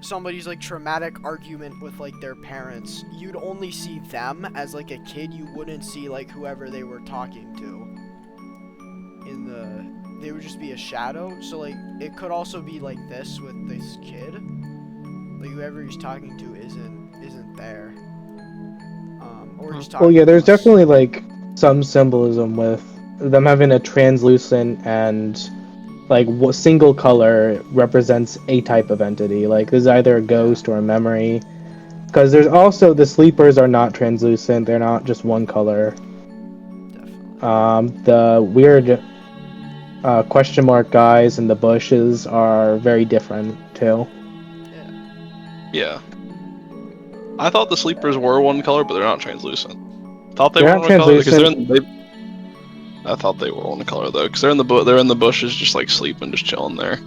somebody's like traumatic argument with like their parents, you'd only see them as like a kid. You wouldn't see like whoever they were talking to. They would just be a shadow. So like it could also be like this with this kid. Like whoever he's talking to isn't there. Or he's talking Well, yeah, to there's us. definitely like some symbolism with them having a translucent and like what single color represents a type of entity. Like there's either a ghost or a memory. Because there's also the sleepers are not translucent; they're not just one color. Definitely. The weird question mark guys in the bushes are very different too. Yeah. I thought the sleepers were one color, but they're not translucent. Thought they They're were not one color because translucent. I thought they were one color though, because they're in the bushes, just like sleeping, just chilling there.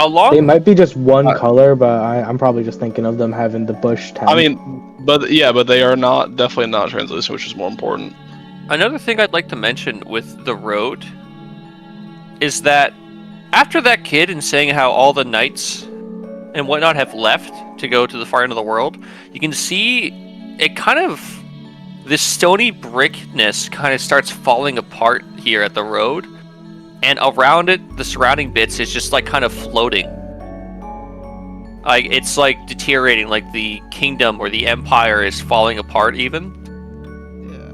Along. They might be just one Uh, color, but I'm probably just thinking of them having the bush tent. I mean, but they are definitely not translucent, which is more important. Another thing I'd like to mention with the road is that after that kid and saying how all the knights and whatnot have left to go to the far end of the world, you can see it kind of, this stony brickness kind of starts falling apart here at the road, and around it, the surrounding bits is just like kind of floating. Like it's like deteriorating, like the kingdom or the empire is falling apart even.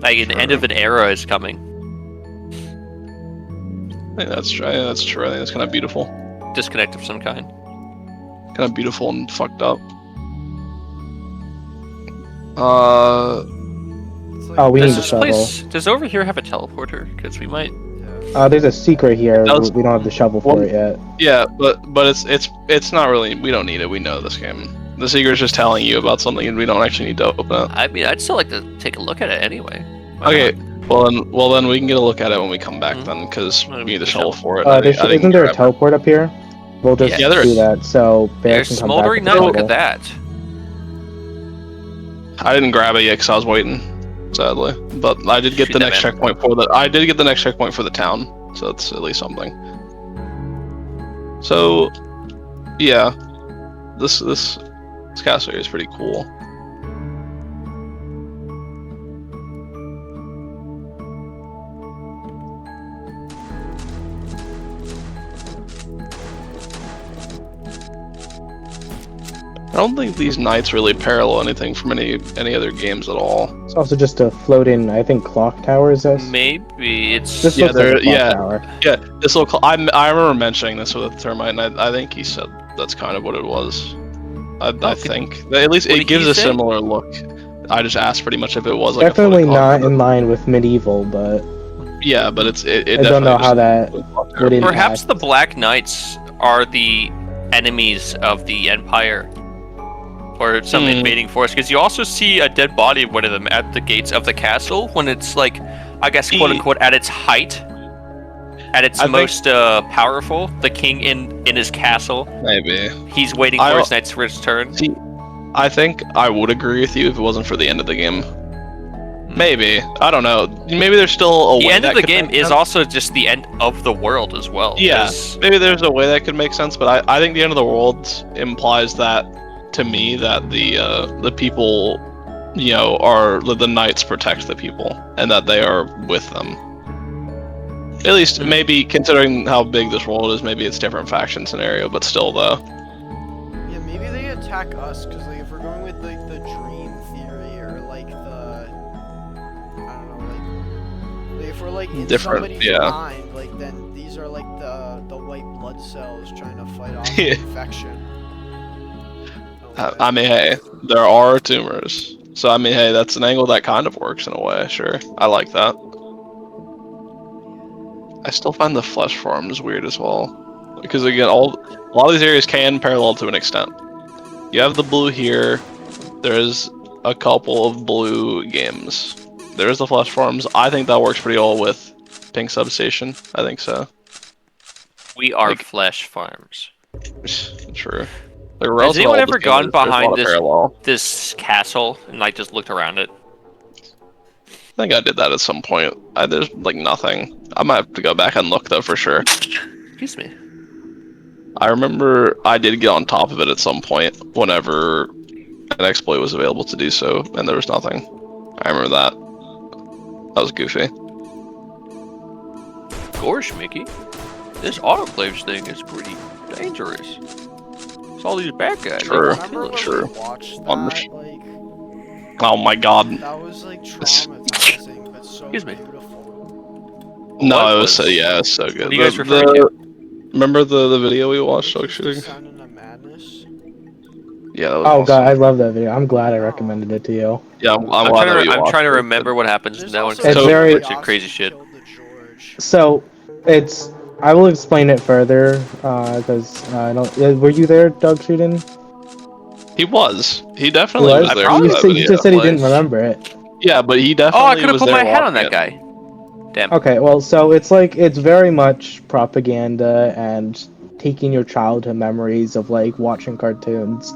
Like an end of an era is coming. I think that's true. That's true. I think that's kind of beautiful. Disconnect of some kind. Kind of beautiful and fucked up. It's like, Oh, we need Does to this shovel. place, does over here have a teleporter? Because we might. There's a secret here. Does- We don't have the shovel for it yet. Yeah, but it's not really. We don't need it. We know this game. The secret's just telling you about something, and we don't actually need to open it. I mean, I'd still like to take a look at it anyway. Why Okay. not? Well then we can get a look at it when we come back Mhm. then, because Well, we need the to shovel shovel. for it. I think Isn't there a grab it. teleport up here? We'll just Yeah, there do is. that. So Bear There's can come smoldering back night. with the Look at shovel. that. I didn't grab it yet because I was waiting, sadly. But I did get Shoot the that next man. checkpoint for the. I did get the next checkpoint for the town, so that's at least something. So, yeah, this castle area is pretty cool. I don't think these knights really parallel anything from any other games at all. It's also just a floating, I think, clock tower is this? Maybe it's. This Yeah, looks like a there- clock yeah. tower. Yeah, this little. I remember mentioning this with Termite, and I think he said that's kind of what it was. I think at least what it did gives he a say? similar look. I just asked pretty much if it was like Definitely a not photocopy. in line with medieval, but Yeah, but it I don't know how that definitely would impact. Perhaps the Black Knights are the enemies of the Empire, or some invading force. Because you also see a dead body of one of them at the gates of the castle when it's like, I guess, quote unquote, at its height, at its I think- most powerful. The king in his castle, maybe. he's waiting for his knights for his turn. See, I think I would agree with you if it wasn't for the end of the game. Maybe, I don't know. Maybe there's still a The way end that of the could game make is sense. also just the end of the world as well. Yeah, 'cause maybe there's a way that could make sense, but I think the end of the world implies that to me that the people, are the knights protect the people and that they are with them. At least maybe considering how big this world is, maybe it's different faction scenario, but still though. Yeah, maybe they attack us because like if we're going with like the dream theory or like the I don't know like if we're like in Different, somebody's yeah. mind, like then these are like the white blood cells trying to fight off the infection. I mean, hey, there are tumors, so I mean, hey, that's an angle that kind of works in a way. Sure, I like that. I still find the flesh farms weird as well, because again, a lot of these areas can parallel to an extent. You have the blue here. There's a couple of blue games. There's the flesh farms. I think that works pretty well with Pink Substation. I think so. we are like- flesh farms. True. Like, Has anyone ever gone there's a lot behind of this- parallel. This castle and like just looked around it. I think I did that at some point. There's like nothing. I might have to go back and look though for sure. Excuse me. I remember I did get on top of it at some point whenever an exploit was available to do so, and there was nothing. I remember that. That was goofy. Gosh, Mickey, this autoclave thing is pretty dangerous. It's all these bad guys. Sure. They Remember wanna when kill us. we watched Um, that? Like Oh my god. that was like traumatizing, but so Excuse me. beautiful. No, What it was was- so yeah, it's so good. What are you guys referring to? Remember the video we watched dog shooting? Descend into madness. Yeah, that was Oh awesome. god, I love that video. I'm glad I recommended it to you. Yeah, I'm I'm glad trying that to. we I'm watched trying to it. remember what happens There's now. also It's a very- bunch of crazy shit. killed the George. So, it's. I will explain it further, because I don't. Were you there, Doug Shooting? He was. He definitely What? was I there. probably for that You video. just said he didn't was. remember it. Yeah, but he definitely Oh, I could have was put there my head on watching that it. guy. Damn. Okay, well, so it's very much propaganda, and taking your childhood memories of like watching cartoons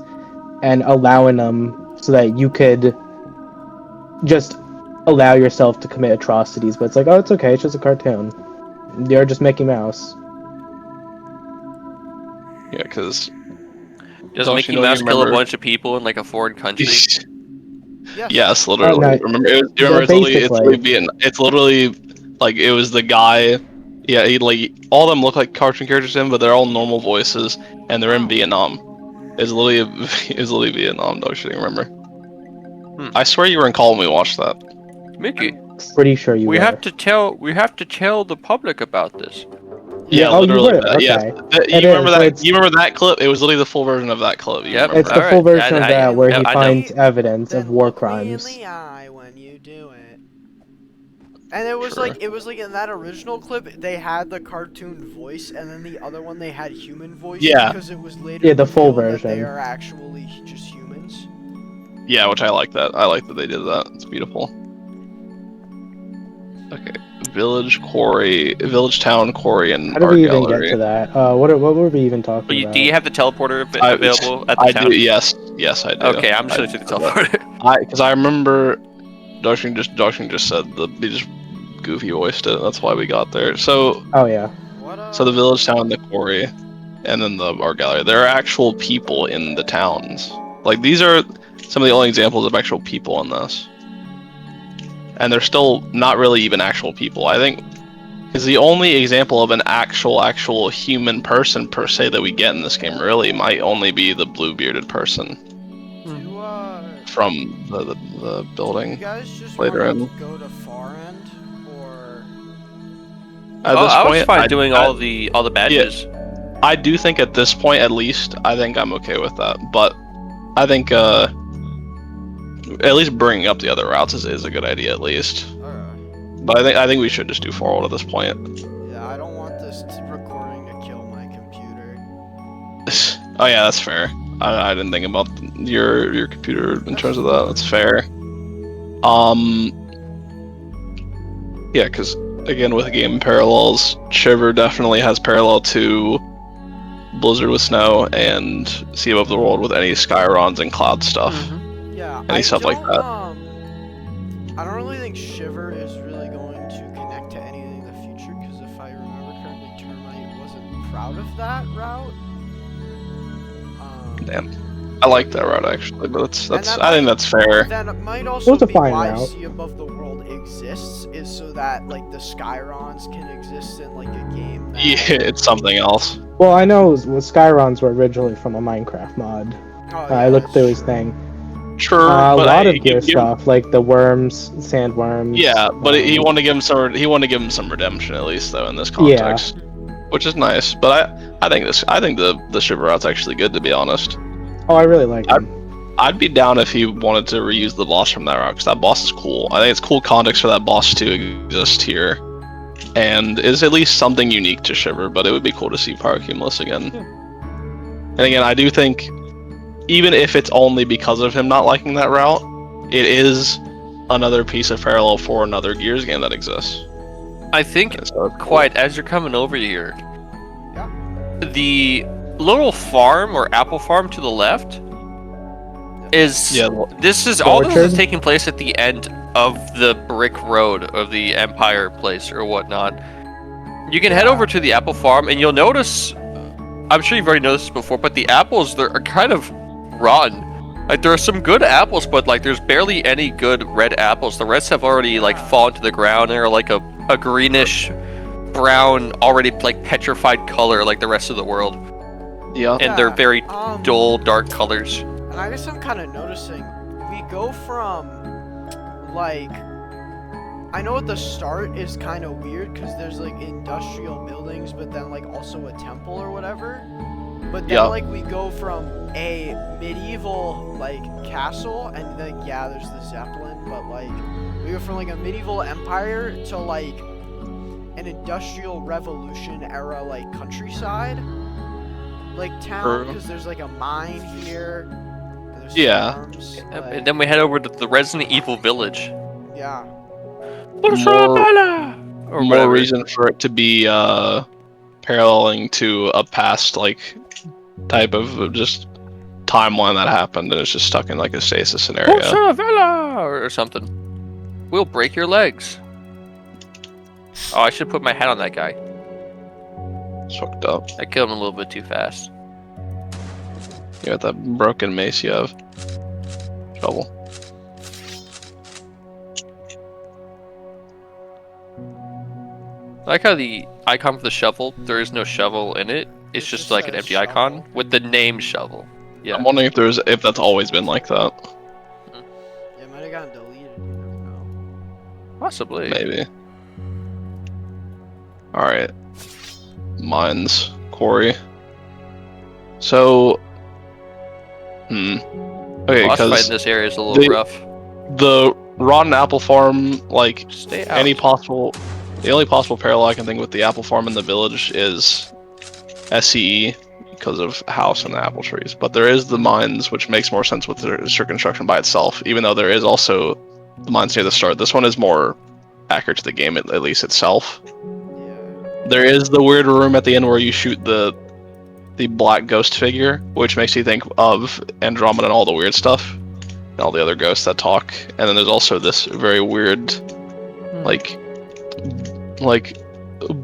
and allowing them so that you could just allow yourself to commit atrocities, but it's like, oh, it's okay, it's just a cartoon. You're just Mickey Mouse. Yeah, because Does don't Mickey you know? Mouse You kill a remember? bunch of people in like a foreign country? Yes. Yes, Oh, literally. no, Remember? Do you remember? basically. It's literally like it was the guy. Yeah, he like all of them look like cartoon characters to him, but they're all normal voices, and they're in Vietnam. It's literally it's literally Vietnam. Don't you remember? I swear you were in call when we watched that. Mickey, Pretty sure you we were. have to tell the public about this. Yeah, oh, you literally were? that. Yes. Okay. You It remember is, so that? it's, You remember that clip? It was literally the full version of that clip. You Yep. remember? it's the full Alright, version of that where he I know. finds evidence of Then war look me in crimes. the eye when you do it. And it was Sure. like in that original clip they had the cartoon voice, and then the other one they had human voice. Yeah. Because it was later Yeah, the full revealed that they version. are actually just humans. Yeah, which I like that. I like that they did that. It's beautiful. Okay, village town quarry, and How did art we even gallery. get to that? What were we even talking But about? do you have the teleporter I- available at the I town? do. Yes, I do. Okay, I'm just gonna take the teleporter. Because I remember Darshan just said he just goofy voiced it. That's why we got there. So Oh yeah. What the village town, the quarry, and then the art gallery. There are actual people in the towns. Like these are some of the only examples of actual people in this, and they're still not really even actual people. I think is the only example of an actual human person per se that we get in this game. Really, might only be the blue bearded person from the building. You guys just later wanted in. to go to far end, or At this I was point, fine doing all the badges. I do think at this point, at least, I think I'm okay with that. But I think at least bringing up the other routes is a good idea, at least. But I think we should just do forward at this point. Yeah, I don't want this recording to kill my computer. Oh yeah, that's fair. I didn't think about your computer in terms of that. That's fair. Yeah, because again, with game parallels, Shiver definitely has parallel to Blizzard with snow and Sea Above the World with any Skyrons and cloud stuff. Yeah, Any stuff like that. I don't really think Shiver is really going to connect to anything in the future, because if I remember correctly, Termite wasn't proud of that route. Damn. I like that route actually, but I think that's fair. Then it might also was a be fine why route. Sea Above the World exists, is so that like the Skyrons can exist in like a game. That... Yeah, it's something else. Well, I know Skyrons were originally from a Minecraft mod. I looked through his thing. Sure, A but lot of gear stuff, like the worms, sandworms. Yeah, but he wanted to give him some. He wanted to give him some redemption at least, though, in this context, which is nice. But I think the Shiver route's actually good, to be honest. Oh, I really like him. I'd be down if he wanted to reuse the boss from that route, because that boss is cool. I think it's cool context for that boss to exist here, and is at least something unique to Shiver. But it would be cool to see Pyrocumulus again. And again, I do think, even if it's only because of him not liking that route, it is another piece of parallel for another Gears game that exists. I think, quite as you're coming over here, the little farm or apple farm to the left is this is taking place at the end of the brick road of the Empire place or whatnot. You can head over to the apple farm and you'll notice, I'm sure you've already noticed this before, but the apples are kind of rotten. Like there are some good apples, but like there's barely any good red apples. The rest have already like fallen to the ground. They're like a greenish brown, already like petrified color like the rest of the world. Yeah. And they're very dull, dark colors. And I guess I'm kind of noticing, we go from, like, I know at the start is kind of weird, because there's, like, industrial buildings, but then, like, also a temple or whatever. But then, like, we go from a medieval, like, castle, and, like, yeah, there's the Zeppelin, but, like, we go from, like, a medieval empire to, like, an industrial revolution era, like, countryside. Like town, because there's like a mine here. There's farms, and then we head over to the Resident Evil village. Yeah. More reason for it to be paralleling to a past like type of just timeline that happened, and it's just stuck in like a stasis scenario. Forza Vela! Or something. We'll break your legs. Oh, I should put my hat on that guy. It's fucked up. I killed him a little bit too fast. You got that broken mace you have. Trouble. I like how the icon for the shovel, there is no shovel in it. It's just like an says empty shovel. icon with the name shovel. Yeah. I'm wondering if that's always been like that. It might have gotten deleted. You never know. Possibly. Maybe. Alright. Mines. Quarry. So... Okay, Boss fight in because this area is a little rough. the rotten apple farm, like, Stay out. the only possible parallel I can think with the apple farm in the village is SCE, because of house and the apple trees. But there is the mines, which makes more sense with the construction by itself, even though there is also the mines near the start. This one is more accurate to the game, at least itself. Yeah. There is the weird room at the end where you shoot the black ghost figure, which makes you think of Andromeda and all the weird stuff, and all the other ghosts that talk. And then there's also this very weird, like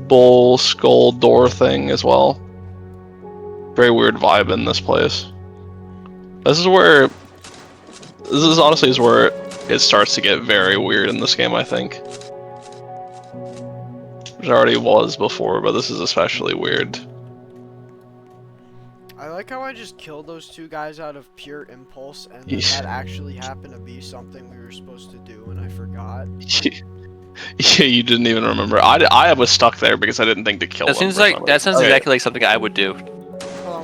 bull skull door thing as well. Very weird vibe in this place. This is honestly where it starts to get very weird in this game, I think. Which already was before, but this is especially weird. I like how I just killed those two guys out of pure impulse, and then Yeah. that actually happened to be something we were supposed to do, and I forgot. Yeah, you didn't even remember. I was stuck there because I didn't think to kill That him seems for like some that reason. sounds Okay. exactly like something I would do.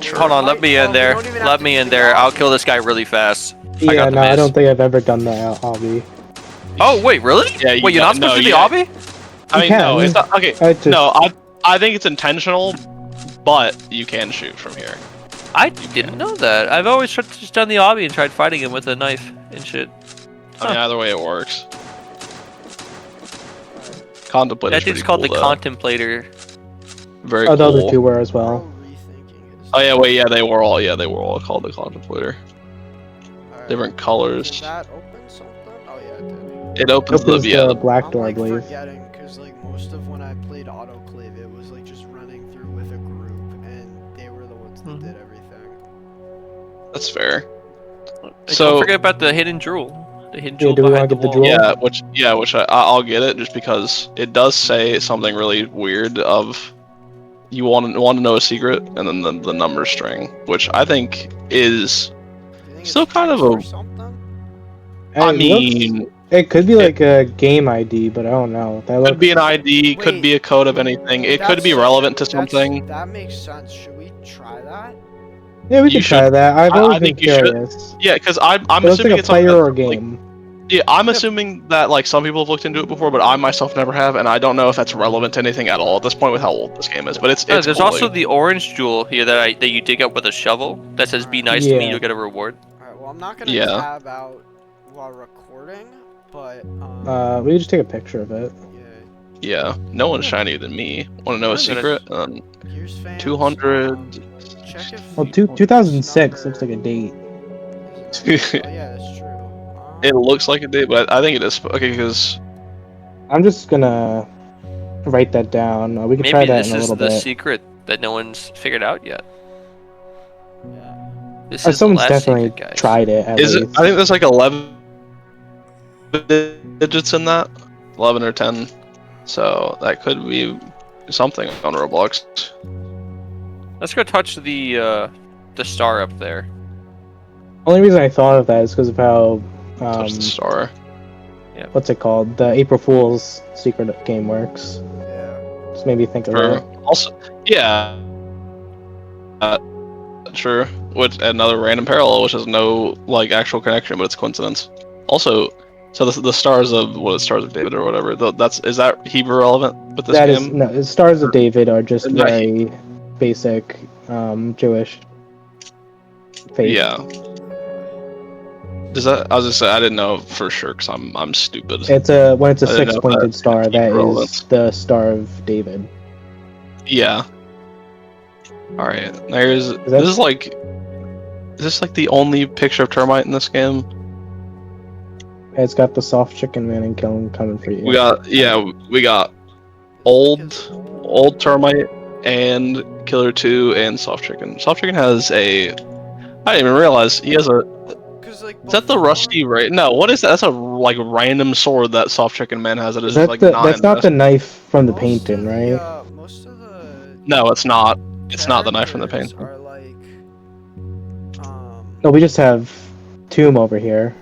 Sure. Hold on, let me in there. Let me in there. I'll kill this guy really fast. Yeah, got the no, I miss. don't think I've ever done that obby. Oh wait, really? Yeah, Wait, you're not supposed to do the obby? I mean, You no, can. it's not okay. I just- No, I think it's intentional, but you can shoot from here. I didn't know that. I've always just done the obby and tried fighting him with a knife and shit. I mean, either way it works. Contemplator's That pretty dude's called cool, the though. Contemplator. Very Oh, the cool. other two were as well. Rethinking his Oh yeah, wait, yeah, they were all called the Contemplator. Alright. Different Did colors. that open something? Oh yeah, it did. It opens Opens the the black I'm door, I like believe. forgetting, because like most of when I played Autoclave, it was like just running through with a group, and they were the ones that did everything. That's fair. So don't forget about the hidden jewel. The hidden Yeah, jewel do we behind wanna the get the wall. jewel? Which I'll get it just because it does say something really weird of you want to know a secret and then the number string, which I think is Do you think still it's kind of text a- or something? I It mean, looks- it could be like a game ID, but I don't know. That could looks. be an ID, could Wait, be a code of anything. It could be relevant to something. That makes sense. Should we try that? Yeah, we You could try should- that. I've I always been think you should. curious. Yeah, because I'm It looks assuming like a it's something player or a that's, like, game. yeah, I'm assuming that like some people have looked into it before, but I myself never have, and I don't know if that's relevant to anything at all at this point with how old this game is. But it's There's cool, also like- the orange jewel here that you dig up with a shovel that says "Be nice to me, Yeah. you'll get a reward." Alright, well I'm not gonna Yeah. tab out while recording, but We could just take a picture of it. yeah. Yeah, no one's shinier than me. Want to know a I'm gonna- secret? Here's fans. 200. Check if Well, the 2006 number looks like a date. is oh yeah, that's true. It looks like it did, but I think it is okay because I'm just gonna write that down. We could try Maybe that this in a is little the bit. secret that no one's figured out yet. Yeah. This is the Someone's last definitely secret, guys. tried it. At is it? least. I think there's like 11 digits in that, 11 or 10. So that could be something on Roblox. Let's go touch the star up there. Only reason I thought of that is because of how Touch the star. what's it called? The April Fool's secret game works. Yeah. Just made me think of True. that. Also, yeah. True. Which another random parallel, which has no like actual connection, but it's coincidence. Also, so the stars of Stars of David or whatever. Is that Hebrew relevant with this That is game? no. The Stars of David are just Not very basic Jewish faith. Yeah. Does that? I was just saying I didn't know for sure because I'm stupid. It's when it's a I didn't know six-pointed that star. That relevant. is the Star of David. Yeah. All right, this is like, is this like the only picture of Termite in this game? It's got the soft chicken man and killing coming for you. We got old Termite and Killer 2 and Soft Chicken. Soft Chicken has a, I didn't even realize he has a. Like, is that the rusty right? No, what is that? That's a like random sword that Soft Chicken Man has. That is That like that's not the knife from the painting, right? Most of the No, it's not. It's not the knife from the characters painting. Are like, No, we just have Tomb over here.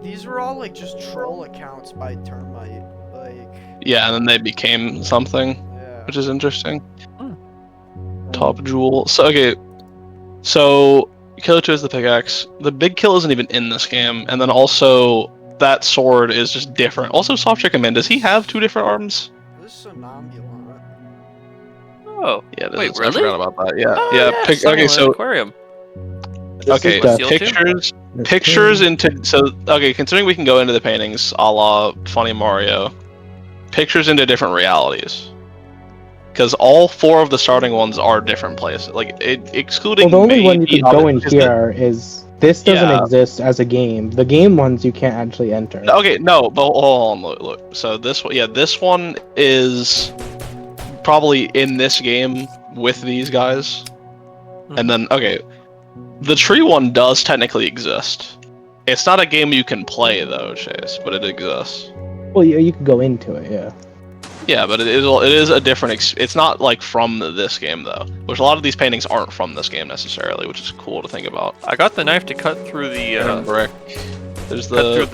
These were all like just troll accounts by Termite, like. Yeah, and then they became something, Yeah. which is interesting. Top jewel. So okay, so Killer 2 is the pickaxe. The big kill isn't even in this game, and then also that sword is just different. Also, Soft Chicken Man, does he have 2 different arms? This is somnambulant. Oh. Yeah, Wait, I really? forgot about that. Yeah, Oh, yeah. Okay, Okay, so aquarium. okay, This is Seal too? pictures into okay. Considering we can go into the paintings, a la Funny Mario, pictures into different realities. Because all 4 of the starting ones are different places. Like excluding. Well, the only one you maybe can go in is here is this doesn't Yeah. exist as a game. The game ones you can't actually enter. Okay, no, but hold on, look. So this one, this one is probably in this game with these guys, and then okay, the tree one does technically exist. It's not a game you can play though, Chase, but it exists. Well, you can go into it, yeah. Yeah, but it is a different. It's not like from this game though, which a lot of these paintings aren't from this game necessarily, which is cool to think about. I got the knife to cut through the brick. There's cut through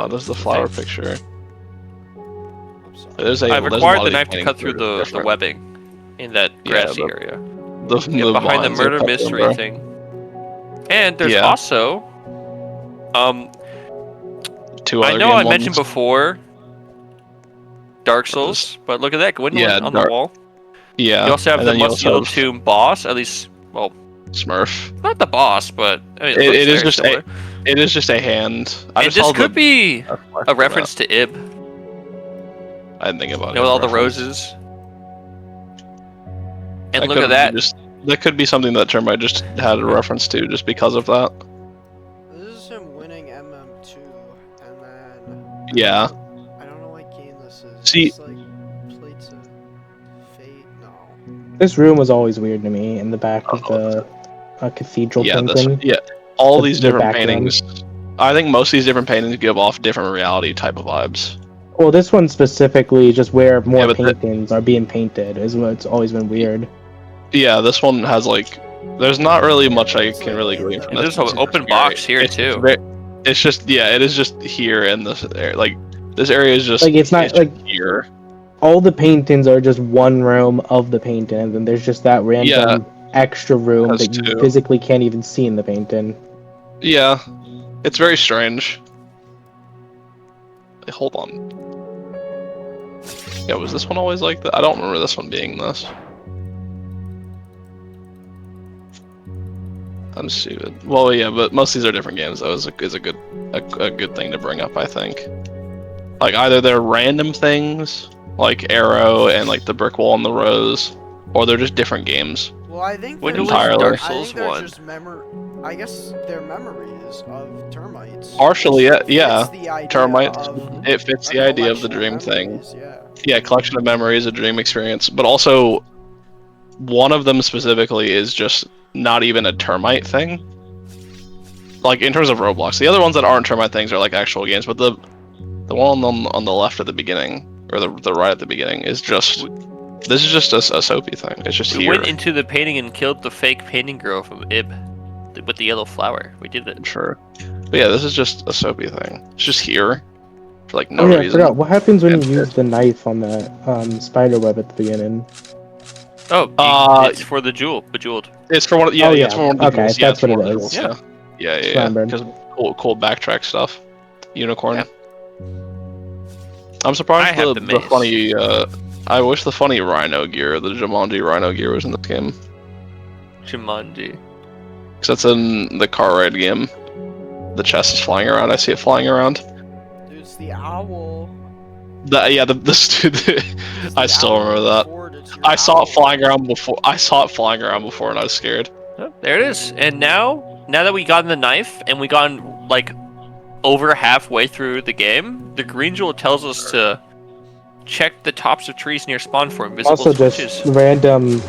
there's the flower picture. I've acquired the knife to cut through the webbing in that grassy area. Behind the murder mystery thing. And there's also 2 other I know game I mentioned ones. before Dark Souls, but look at that Gwendolyn on the wall. Yeah. You also have and the then you also Muscular have Tomb boss, at least, well, Smurf. not the boss, but I mean, It is just similar. it is just a hand. And this could be a reference to Ib. I didn't think about it. You know, with all the roses. And look at that. That could be something that Termite just had a reference to, just because of that. This is him winning MM2, and then. Yeah. I don't know what game this is. See. It's like Plates of Fate. No. This room was always weird to me in the back of the cathedral painting. All these different paintings. I think most of these different paintings give off different reality type of vibes. Well, this one specifically, just where more paintings are being painted, is what's always been weird. Yeah, this one has like, there's not really much I can really glean from this. There's an open box here too. It's just it is just here in this area. Like this area is just like it's not like here. All the paintings are just one room of the painting, and then there's just that random extra room that you physically can't even see in the painting. Yeah, it's very strange. Wait, hold on. Yeah, was this one always like that? I don't remember this one being this. I'm stupid. Well, yeah, but most of these are different games. Though is a good thing to bring up. I think. Like either they're random things, like Arrow and like the brick wall and the rose, or they're just different games. Well, I think when they're Dark Souls they're 1. just I guess they're memories of termites. Partially, yeah. Termite. Of It fits the idea of the dream thing. Yeah. Yeah, collection of memories, a dream experience, but also one of them specifically is just not even a termite thing. Like in terms of Roblox, the other ones that aren't termite things are like actual games, but the one on the left at the beginning or the right at the beginning is just this is just a soapy thing. It's just we here. went into the painting and killed the fake painting girl from Ib with the yellow flower. We did it. Sure. But yeah, this is just a soapy thing. It's just here for like no I reason. forgot. What happens when you use the knife on that spider web at the beginning? Oh, it's for the bejeweled. It's for one. It's for one of the okay, jewels. that's what it is. is. Yeah. Because cool backtrack stuff. Unicorn. Yeah. I'm surprised the funny. I wish the funny rhino gear, the Jumanji rhino gear, was in the game. Jumanji. Because that's in the car ride game. The chest is flying around. I see it flying around. Dude, it's the owl. I still remember that. it's your I saw it house. flying around before. I saw it flying around before, and I was scared. Oh, there it is. And now that we got the knife and we gotten like over halfway through the game, the green jewel tells us to check the tops of trees near spawn for invisible Also, switches. just random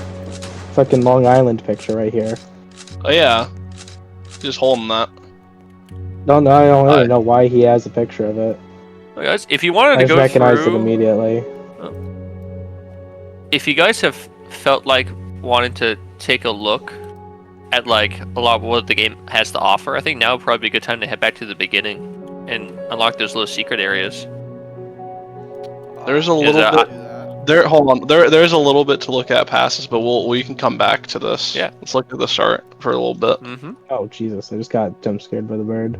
fucking Long Island picture right here. Oh yeah, just holding that. No, I don't really know why he has a picture of it. Oh, guys, if you wanted I to just go recognized through, it immediately. if you guys have felt like wanting to take a look at like a lot of what the game has to offer, I think now would probably be a good time to head back to the beginning and unlock those little secret areas. There's a Is little that- bit. There, hold on. There's a little bit to look at past this, but we can come back to this. Yeah. Let's look at the start for a little bit. Mm-hmm. Oh Jesus! I just got jump scared by the bird.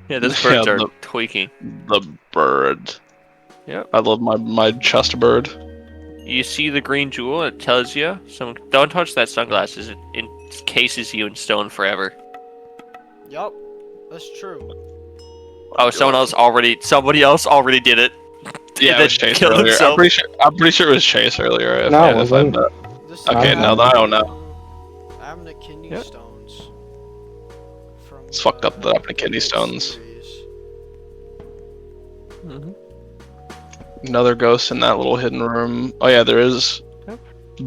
Yeah, those Yeah, birds are the- tweaking. The bird. Yep. I love my chest bird. You see the green jewel, it tells you, don't touch that sunglasses, it encases you in stone forever. Yup, that's true. Oh, somebody else already did it. Yeah, And it was then Chase killed earlier. himself. I'm pretty sure it was Chase earlier. If No, I, it if I wasn't. bet. This Okay, is- now that I don't know. I have the kidney Yep. stones. From It's fucked up that I have the kidney Remnant stones. series. Mm-hmm. Another ghost in that little hidden room. Oh yeah, there is. Yep.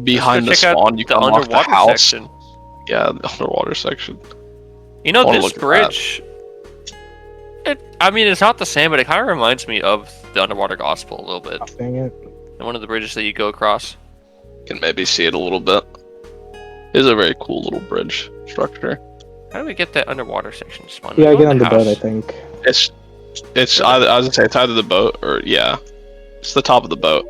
Behind the Let's go check out spawn, you the can unlock the underwater house. section. Yeah, the underwater section. You know, I wanna this look at that. bridge. I mean, it's not the same, but it kind of reminds me of the underwater gospel a little bit. Dang it! And one of the bridges that you go across. Can maybe see it a little bit. It is a very cool little bridge structure. How do we get that underwater section spawned? Yeah, We go get in on the boat. I house. think. It's either, I was gonna say it's either the boat or yeah, it's the top of the boat.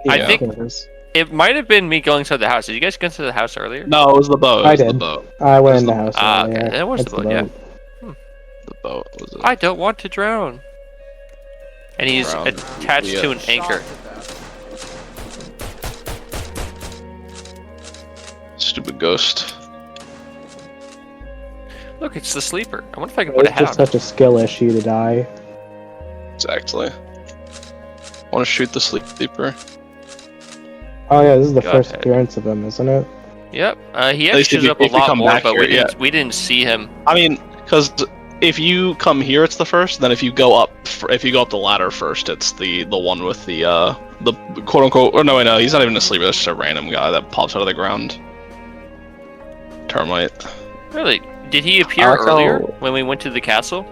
I Yeah, think- it is. It might have been me going inside the house. Did you guys go into the house earlier? No, it was the boat. It I was the did. boat. I went It in the was house. Ah, earlier. okay, that was the That's boat, yeah. The boat was it? I don't want to drown. And he's Drown. attached Yeah. to an anchor. Shocked at that. Stupid ghost. Look, it's the sleeper. I wonder if I can put a It's hat just on. such a skill issue to die. Exactly. Want to shoot the sleeper? Oh yeah, this is the Go first ahead. appearance of him, isn't it? Yep. He At least actually if shows you- up a if you lot come more, back but here, we didn't see him. I mean, because if you come here, it's the first. Then if you go up, if you go up the ladder first, it's the one with the quote unquote. Or no, wait, no, he's not even a sleeper. That's just a random guy that pops out of the ground. Termite. Really? Did he appear like how- earlier when we went to the castle?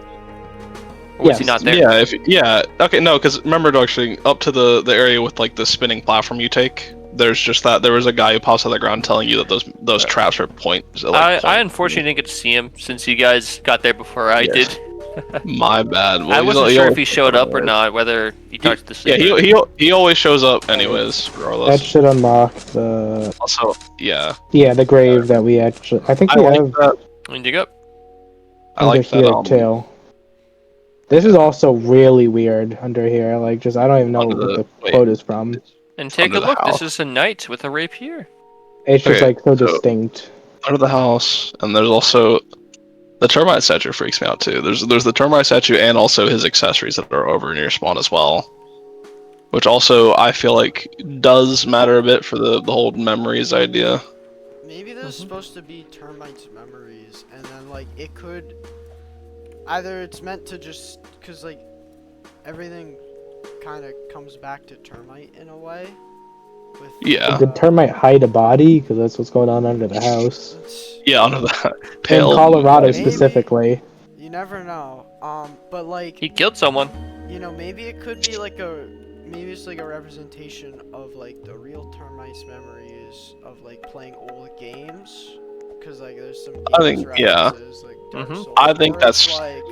Or was he Yes. not there? Yeah. Okay, no, because remember, actually, up to the area with like the spinning platform you take. There's just that. There was a guy who pops out of the ground telling you that those traps are points. I unfortunately didn't get to see him since you guys got there before I Yes. did. My bad. Well, I he's wasn't al- sure if always- he showed up or not, whether he talked to the Yeah, sleeper. he always shows up anyways, That regardless. should unlock the Also, yeah, the grave that we actually. I think I we like have that. And dig up. I like that. under here too. This is also really weird under here. Like, just I don't even know Under what the- the wait. quote is from. And take Under a the look. house. This is a knight with a rapier. It's just Okay, like so so- distinct. Under the house, and there's also the termite statue freaks me out too. There's the termite statue and also his accessories that are over near spawn as well, which also I feel like does matter a bit for the whole memories idea. Maybe this is supposed to be Termite's memories, and then like it could either it's meant to just because like everything kind of comes back to Termite in a way. With Yeah. Did termite hide a body? Because that's what's going on under the house. Yeah, under that In pale. Colorado Maybe. specifically. You never know. But like He killed someone. you know, maybe it could be like maybe it's like a representation of like the real Termite's memories of like playing old games. Cause like there's some I games think- yeah. references, like Dark Mhm. Souls, I think or it's that's- like,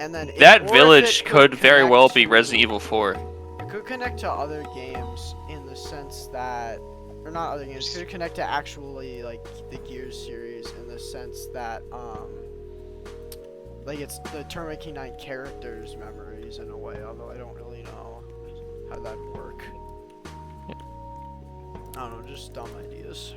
and then That or if village it could very well be connect Resident to- Evil 4. It could connect to other games in the sense that, or not other games. It could connect to actually like the Gears series in the sense that like it's the Termite King 9 characters' memories in a way. Although I don't really know how that'd work. I don't know, just dumb ideas.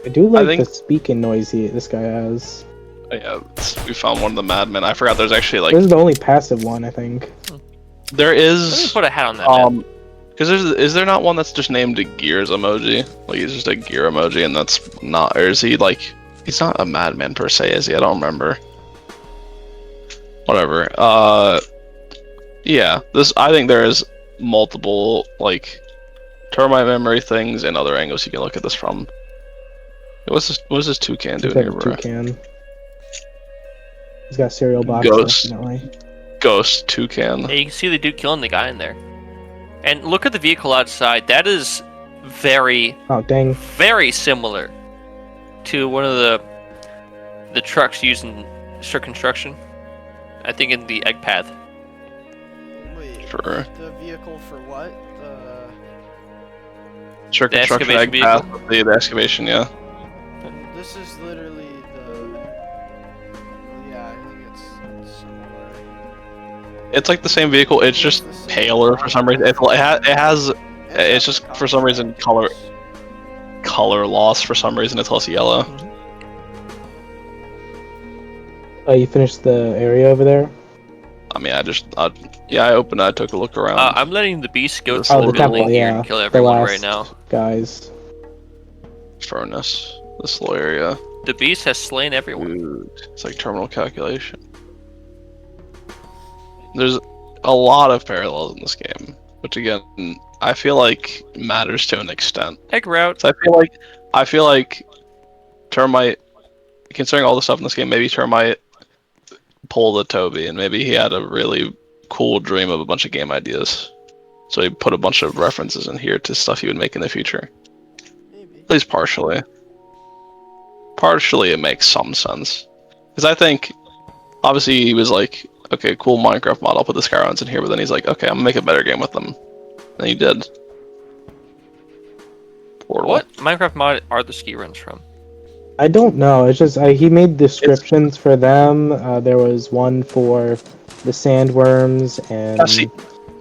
I do like think- the speaking noise this guy has. Yeah, we found one of the madmen. I forgot. There's actually like This is the only passive one, I think. there Let me is put a hat on that. man. Because is there not one that's just named a Gears emoji? Like he's just a gear emoji, and that's not, or is he like? He's not a madman per se, is he? I don't remember. Whatever. Yeah. I think there is multiple like termite memory things and other angles you can look at this from. What's this toucan Looks doing like here, a bro? toucan. He's got cereal box, Ghost. definitely. Ghost toucan. Yeah, you can see the dude killing the guy in there. And look at the vehicle outside. That is very, Oh, dang. very similar to one of the trucks used in strict construction. I think in the egg path. Wait, Sure. the vehicle for what? Sure, The construction excavation egg path. The excavation, yeah. This is literally the. Yeah, I think it's similar. It's like the same vehicle. It's just paler for some reason. It has. It's just for some reason color loss for some reason. It's less yellow. Oh, you finished the area over there? I mean, I opened it, I took a look around. I'm letting the beast go Oh, through Oh, the the building temple, here yeah. and kill The everyone last right now. guys. Furnace. This little area. The beast has slain everyone. Dude, it's like terminal calculation. There's a lot of parallels in this game, which again, I feel like matters to an extent. Egg route. So I feel like Termite, considering all the stuff in this game, maybe Termite pulled a Toby, and maybe he had a really cool dream of a bunch of game ideas. So he put a bunch of references in here to stuff he would make in the future. Maybe. At least partially. Partially it makes some sense. Because I think, obviously he was like, okay, cool Minecraft mod, I'll put the Skyruns in here, but then he's like, okay, I'm gonna make a better game with them. And he did. Portal. What Minecraft mod are the ski runs from? I don't know. It's just he made descriptions for them. There was one for the sandworms and. Yeah, see,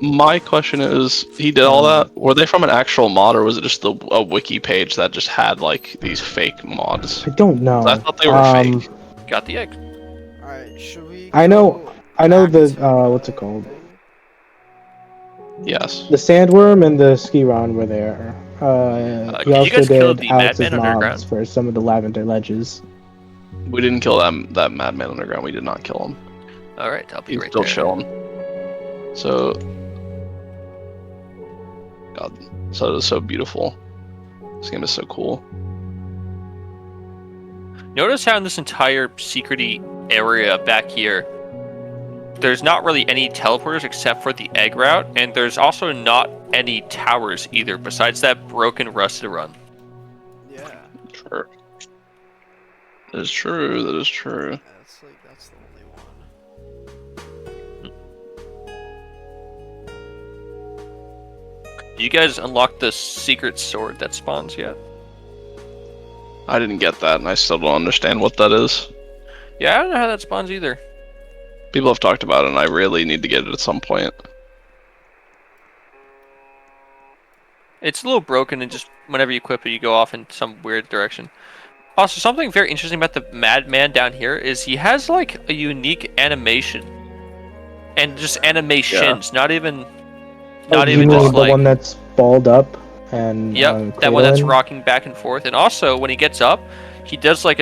my question is, he did all that. Were they from an actual mod, or was it just a wiki page that just had like these fake mods? I don't know. I thought they were fake. Got the egg. Alright, should we. I know back the to what's it called? thing? Yes. The sandworm and the skiron were there. Did He you also guys kill did the Alex's madman mobs underground? for some of the lavender ledges. We didn't kill that madman underground. We did not kill him. All right, I'll be He's right still there. chilling. So, God, so it is so beautiful. This game is so cool. Notice how in this entire secrety area back here, there's not really any teleporters except for the egg route, and there's also not any towers either, besides that broken rusted run. Yeah, Sure. That is true. That is true. that's the only one. Did you guys unlock the secret sword that spawns yet? I didn't get that, and I still don't understand what that is. Yeah, I don't know how that spawns either. People have talked about it, and I really need to get it at some point. It's a little broken, and just whenever you equip it, you go off in some weird direction. Also, something very interesting about the madman down here is he has like a unique animation, and just animations, not even You just mean the like one that's balled up and. that one that's cradling? rocking back and forth. And also, when he gets up, he does like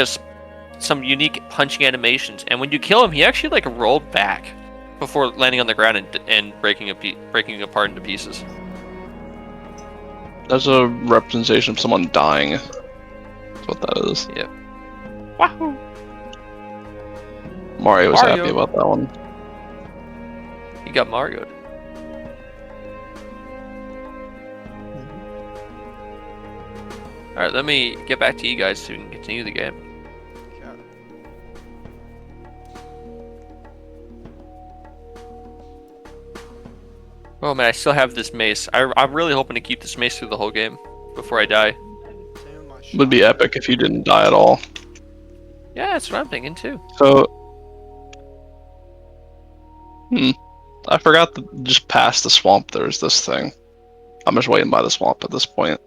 some unique punching animations. And when you kill him, he actually like rolled back before landing on the ground and breaking apart into pieces. That's a representation of someone dying. That's what that is. Yep. Wahoo! Mario was Mario. happy about that one. He got Mario'd. Alright, let me get back to you guys so we can continue the game. Got it. Oh man, I still have this mace. I'm really hoping to keep this mace through the whole game before I die. Same with my Would be shotgun. epic if you didn't die at all. Yeah, that's what I'm thinking too. So, I forgot that just past the swamp there's this thing. I'm just waiting by the swamp at this point.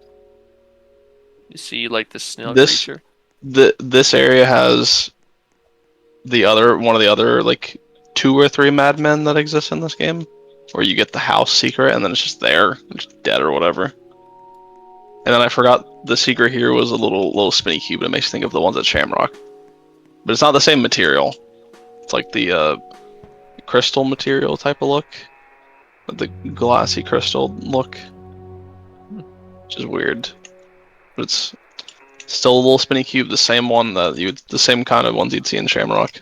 You see, like the snail This- creature. This area has one of the other like 2 or 3 madmen that exist in this game. where you get the house secret, and then it's just there, it's dead or whatever. And then I forgot the secret here was a little spinny cube. It makes you think of the ones at Shamrock, but it's not the same material. It's like the crystal material type of look, the glassy crystal look, which is weird. But it's still a little spinny cube, the same one the same kind of ones you'd see in Shamrock.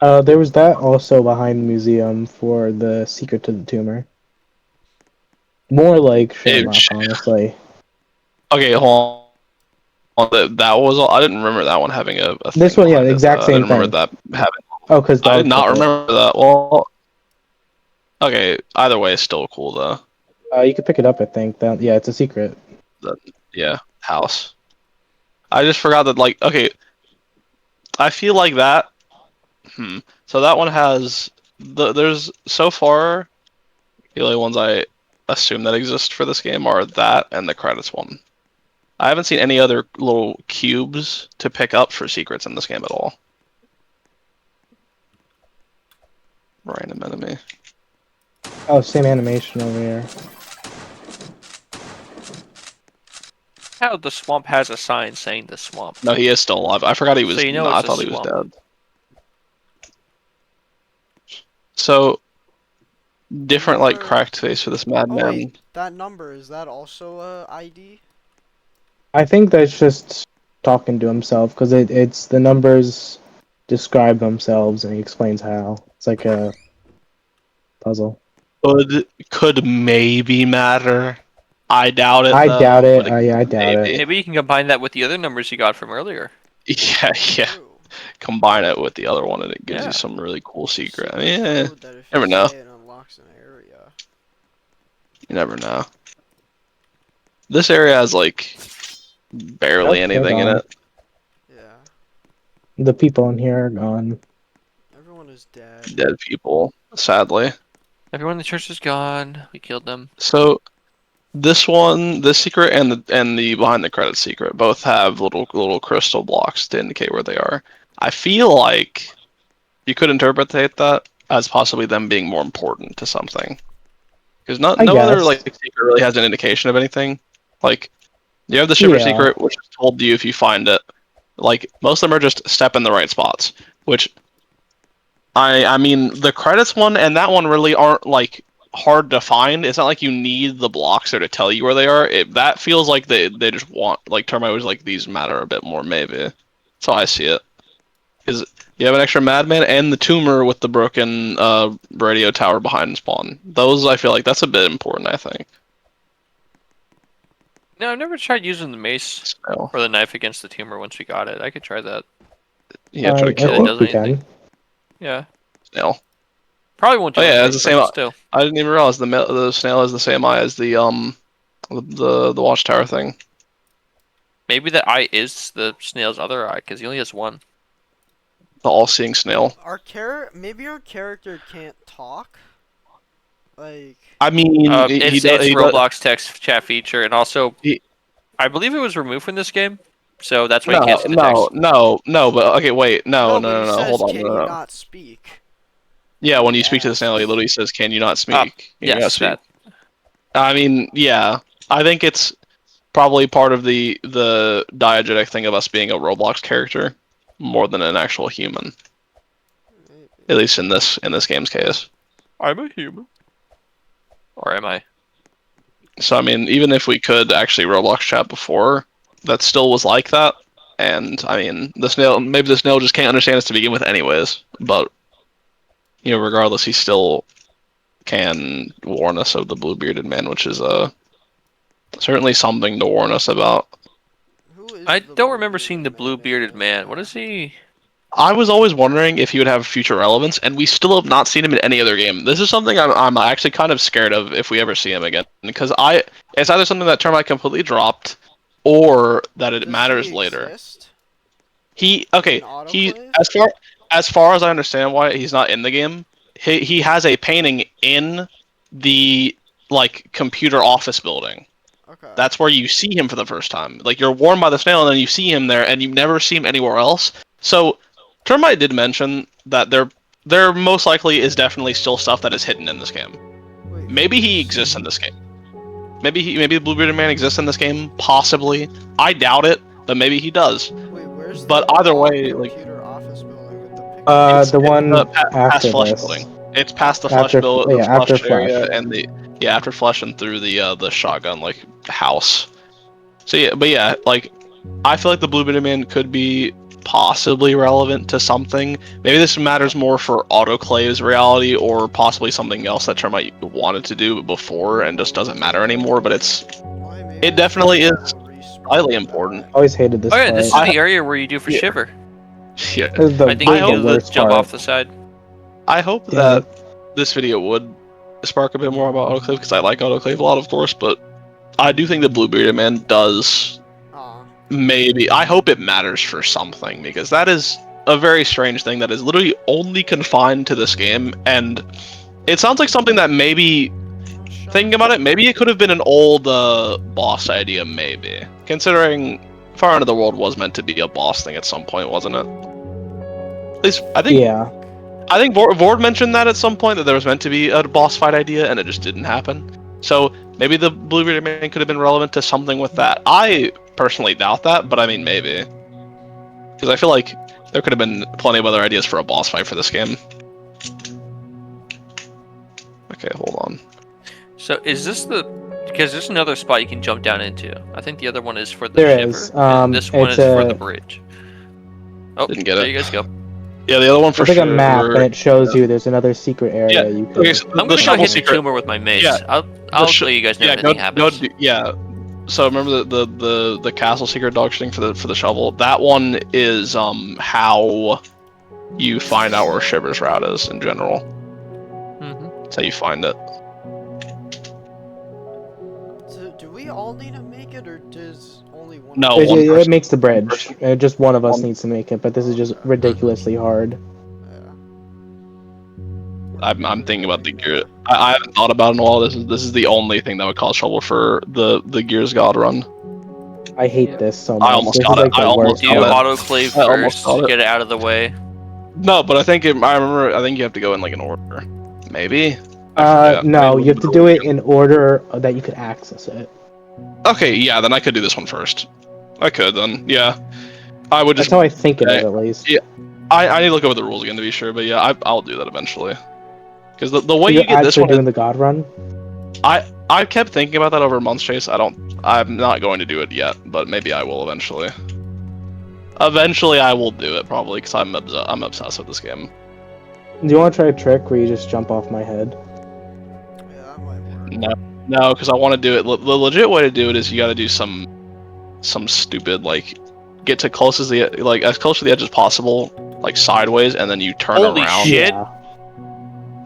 There was that also behind the museum for the secret to the tumor. More like Shamrock, honestly. Okay, hold on. That was all. I didn't remember that one having a thing. This one, yeah, the behind it. exact I same didn't remember thing. that having. Oh, because I did not took it. remember that. Well, okay. Either way, it's still cool though. You could pick it up, I think. Yeah, it's a secret. Yeah, house. I just forgot that. Like, okay, I feel like that. So that one has there's so far the only ones I assume that exist for this game are that and the credits one. I haven't seen any other little cubes to pick up for secrets in this game at all. Random enemy. Oh, same animation over here. How the swamp has a sign saying the swamp. No, he is still alive. I forgot he was. So you know no, I it's a thought he was swamp. dead. So different, like Number- cracked face for this Oh madman. wait, that number, is that also a ID? I think that's just talking to himself, because it's the numbers describe themselves and he explains how. It's like a puzzle. Could maybe matter. I doubt it. I though, doubt it. but Yeah, I doubt it. Maybe you can combine that with the other numbers you got from earlier. Yeah. True. Combine it with the other one, and it gives Yeah. you some really cool secret. I Secret mean, yeah, code that if never you know. say it unlocks an area. You never know. This area has like barely Nope, they're anything in gone. it. Yeah. The people in here are gone. Everyone is dead. Dead people, sadly. Everyone in the church is gone. We killed them. So this one, this secret and the behind the credits secret both have little crystal blocks to indicate where they are. I feel like you could interpret that as possibly them being more important to something, because no other guess. like secret really has an indication of anything. Like you have the shiver Yeah. secret, which is told you if you find it. Like most of them are just step in the right spots, which I mean the credits one and that one really aren't like hard to find. It's not like you need the blocks there to tell you where they are. That feels like they just want, like Termite was like, these matter a bit more maybe. That's how I see it. Because you have an extra madman and the tumor with the broken radio tower behind spawn. Those I feel like that's a bit important. I think. No, I've never tried using the mace So, or the knife against the tumor once we got it. I could try that. yeah, try to I kill think it. does we anything. can. Yeah. Snail. Probably won't do Oh yeah, anything, it's the but same. still. I didn't even realize the snail has the same eye as the watchtower thing. Maybe that eye is the snail's other eye, because he only has one. The all-seeing snail. Maybe our character can't talk. Like. I mean, It's he Roblox text chat feature, and also, He- I believe it was removed from this game, so that's why you can't see the text. no. But okay, wait, no. But he says, Hold on, "Can you not speak?" Yeah, when you He speak to the snail, he asks. literally says, "Can you not speak? Can you not Yes, speak?" that. I mean, yeah. I think it's probably part of the diegetic thing of us being a Roblox character more than an actual human. Maybe. At least in this game's case. I'm a human. Or am I? So I mean, even if we could actually Roblox chat before, that still was like that. And I mean, maybe the snail just can't understand us to begin with, anyways. But regardless, he still can warn us of the blue-bearded man, which is certainly something to warn us about. Who is I the don't remember seeing the blue-bearded blue-bearded man. What Yeah. is he? I was always wondering if he would have future relevance, and we still have not seen him in any other game. This is something I'm actually kind of scared of if we ever see him again, because it's either something that Termite completely dropped, or that it Does matters he later. exist? He In he Autoclave? as far as I understand why he's not in the game. He has a painting in the computer office building. Okay. That's where you see him for the first time. Like, you're warned by the snail, and then you see him there, and you never see him anywhere else. So Termite did mention that they're there most likely is definitely still stuff that is hidden in this game. Wait, Maybe he exists in this game. Maybe the Blue Bearded Man exists in this game. Possibly. I doubt it, but maybe he does. wait, where's But the either way, like computer office building with the picture? The one past after Flesh this. building. It's past the Flesh After- build, yeah, the Flesh after area, Flesh. and after Flesh and through the shotgun like house. So yeah, but yeah, like I feel like the Blue Bearded Man could be possibly relevant to something. Maybe this matters more for Autoclave's reality, or possibly something else that Termite wanted to do before and just doesn't matter anymore. But it definitely is highly important. I always hated this Oh yeah, part. this is the area where you do for Yeah. Shiver. Yeah, This is the, I think this you is do the the worst jump part. off the side. I hope Yeah. that this video would spark a bit more about Autoclave, because I like Autoclave a lot, of course, but I do think that Blue Bearded Man does maybe. I hope it matters for something, because that is a very strange thing that is literally only confined to this game, and it sounds like something that maybe, thinking about it, maybe it could have been an old boss idea, maybe. Considering Far Into the World was meant to be a boss thing at some point, wasn't it? At least, I think. Yeah. I think Vord mentioned that at some point, that there was meant to be a boss fight idea, and it just didn't happen. So maybe the Blue Bearded Man could have been relevant to something with that. I personally doubt that, but I mean maybe, because I feel like there could have been plenty of other ideas for a boss fight for this game. Okay, hold on. So is this because there's another spot you can jump down into. I think the other one is for the There Shiver. is, And this one is it's for a- the bridge. Oh, Didn't get there it. you guys go. Yeah, the other one for It's like sure. a map, and it shows you there's another secret area Yeah, you could. okay, so I'm gonna go shovel hit the secret. tumor with my mace. Yeah. I'll sh- let you guys know Yeah, if anything happens. yeah. So remember the castle secret dog thing for the shovel. That one is how you find out where Shiver's route is in general. Mhm. That's how you find it. Do we all need to make it, or does only one? No, It, one it person. makes the bridge. Just one of us One- needs to make it, but this is just ridiculously hard. I'm thinking about the gear. I haven't thought about it in a while. This is the only thing that would cause trouble for the Gears God run. I hate Yeah. this so much. I almost this got is it. like I the almost worst Do got part. it. autoclave I almost first, got it. get it out of the way. No, but I think I remember. I think you have to go in like an order. Maybe. I forget. No, Maybe you have to do it in order that you could access it. Okay, yeah, then I could do this one first. I could then, yeah. I would That's just. how I think it is, okay. at least. Yeah. I need to look over the rules again to be sure, but yeah, I'll do that eventually. Because the way You're you get this actually one, doing the God run. I kept thinking about that over months, Chase. I'm not going to do it yet, but maybe I will eventually. Eventually, I will do it probably because I'm obsessed with this game. Do you want to try a trick where you just jump off my head? Yeah, that might work. No, because I want to do it. The legit way to do it is you got to do some stupid like get to close as as close to the edge as possible, like sideways, and then you turn Holy around. shit. Yeah.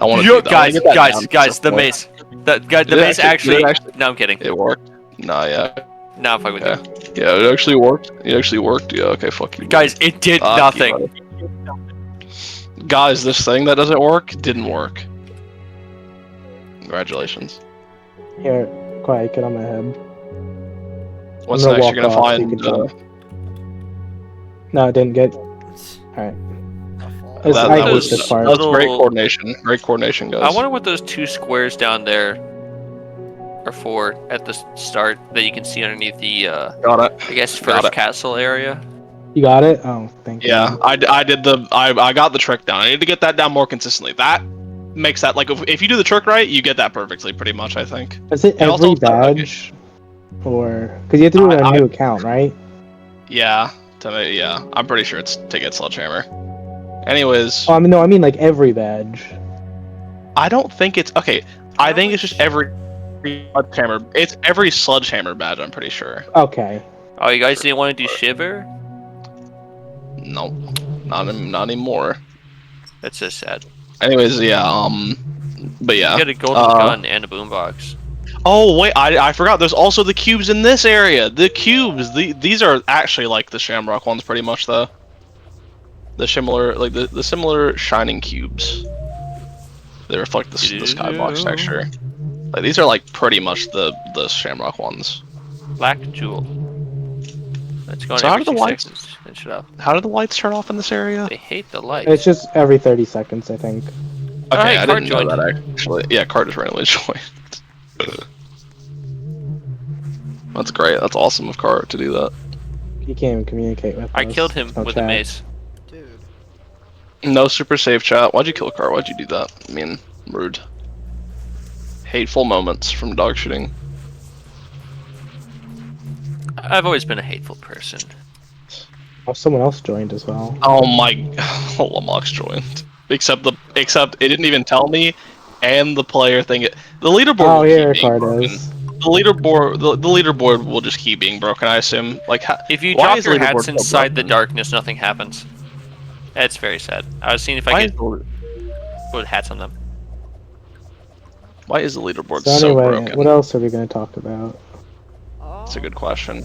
I want to Yo, do that. I wanna guys, get that guys, down guys, the to mace. The Did it mace actually- did actually. it No, I'm kidding. It worked. Nah, yeah, No, I'm fucking with yeah, yeah. It actually worked. It actually worked. Yeah. Okay. Fuck you. you. Guys, it did Fuck you, nothing. buddy. Guys, this thing that doesn't work didn't work. Congratulations. Here, quiet, get on my head. What's I'm gonna next? You're walk gonna off so you find. can jump. No, it didn't get. Alright. It's- That, I that hate was this part. That's great Little- coordination. Great coordination, guys. I wonder what those two squares down there are for at the start that you can see underneath the, Got it. I guess, Got first it. castle area. You got it? Oh, thank you. Yeah, I did I got the trick down. I need to get that down more consistently. That makes that, like, if you do the trick right, you get that perfectly, pretty much, I think. Is it And also every it's not okay. badge? Or. Because you have to do it on a new account, right? Yeah, yeah, I'm pretty sure it's to get Sledgehammer. Anyways, Oh, I mean like every badge. I don't think it's, okay, I think it's just every Sledgehammer. It's every Sledgehammer badge, I'm pretty sure. Okay. Oh, you guys didn't want to do Shiver? No, not anymore. That's so sad. Anyways, yeah, but yeah. You get a golden gun and a boombox. Oh wait, I forgot. There's also the cubes in this area. The cubes. These are actually like the Shamrock ones, pretty much though. The similar, like the similar shining cubes. They reflect the skybox texture. Like these are like pretty much the Shamrock ones. Black Jewel. Let's go in So how every do the 2 lights- seconds. And shut up. How do the lights turn off in this area? They hate the It's lights. just every 30 seconds, I think. Oh, Okay, hey, I Card didn't know joined. that actually. Yeah, Card just randomly joined. That's great. That's awesome of Card to do that. He can't even communicate with I us. killed him No with a chat. mace. Dude. No super safe chat. Why'd you kill Card? Why'd you do that? I mean, rude. Hateful moments from dog shooting. I've always been a hateful person. Oh, someone else joined as well. Oh my, Lamox joined. Except it didn't even tell me, and the player thing. The leaderboard Oh, will here keep being card broken. is. The leaderboard will just keep being broken. I assume. Like, If you why drop is your leaderboard hats so inside the broken? darkness, nothing happens. That's very sad. I was seeing if I Why could put hats on them. Why is the leaderboard So so anyway, broken? what else are we going to talk about? That's a good question.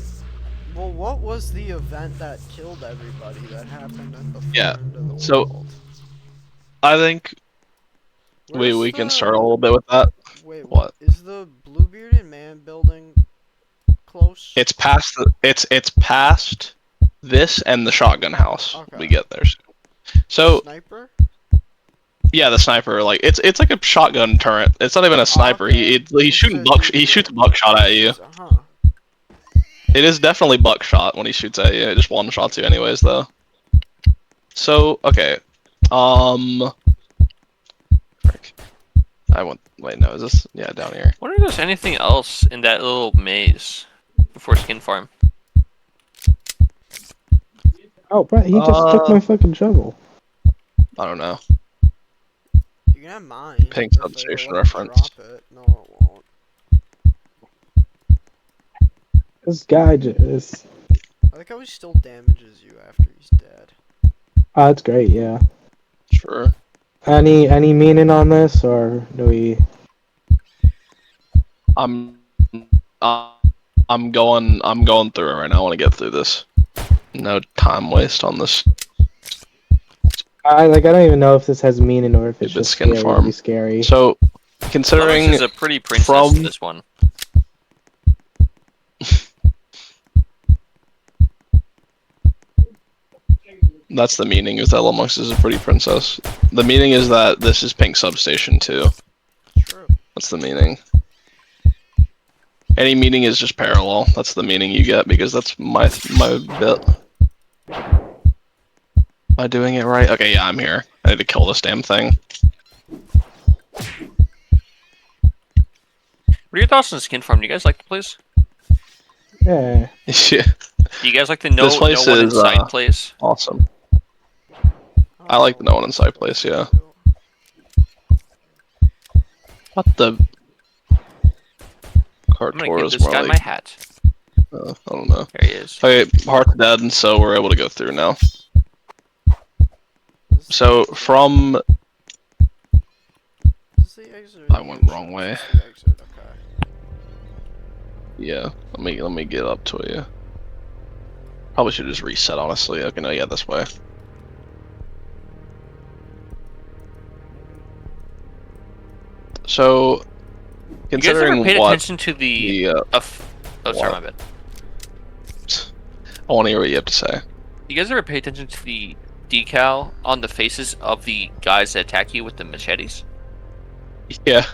Well, what was the event that killed everybody that happened at the far Yeah, end of the so- world? I think Where's we can the- start a little bit with that. Wait, What? is the blue bearded man building close? It's past it's past this and the shotgun house. Okay. We get there. So Sniper? yeah, the sniper, like it's like a shotgun turret. It's not even a sniper. okay. He's shooting he shoots buckshot at you. Huh. It is definitely buckshot when he shoots at you. It just one shots you anyways though. So okay, frick. Wait, no, is this down here? I wonder if there's anything else in that little maze before Skin Farm. Oh, Brett, he just took my fucking shovel. I don't know. You can have mine. Pink if it'll substation let me reference. Drop it. No, it won't. This guy just... I like how he still damages you after he's dead. Oh, that's great, yeah. Sure. Any meaning on this, or do we... I'm going through it right now. I want to get through this. No time waste on this. I don't even know if this has meaning or if it's Stupid just skin scary to farm. be scary. So, Lois considering is a pretty princess from- in this one. that's the meaning, is that Lumux is a pretty princess. The meaning is that this is Pink Substation too. True. That's the meaning. Any meaning is just parallel. That's the meaning you get because that's my bit. Am I doing it right? Okay, yeah, I'm here. I need to kill this damn thing. What are your thoughts on Skin Farm? Do you guys like the place? Yeah. Yeah, Do you guys like the no This place one is, inside place? awesome. I like the no one inside place, yeah. What the? I'm gonna Cartor give is this more guy like, my hat. I don't know. There he is. Okay, Heart's dead, and so we're able to go through now. This is So the- from this is the exit or I the went wrong entrance? way. This is the exit, okay. yeah, let me get up to you. Probably should just reset, honestly. Okay, no, yeah, this way. So, You guys ever considering paid what attention to the? the, Oh, sorry, what? my bad. I want to hear what you have to say. You guys ever pay attention to the decal on the faces of the guys that attack you with the machetes? Yeah,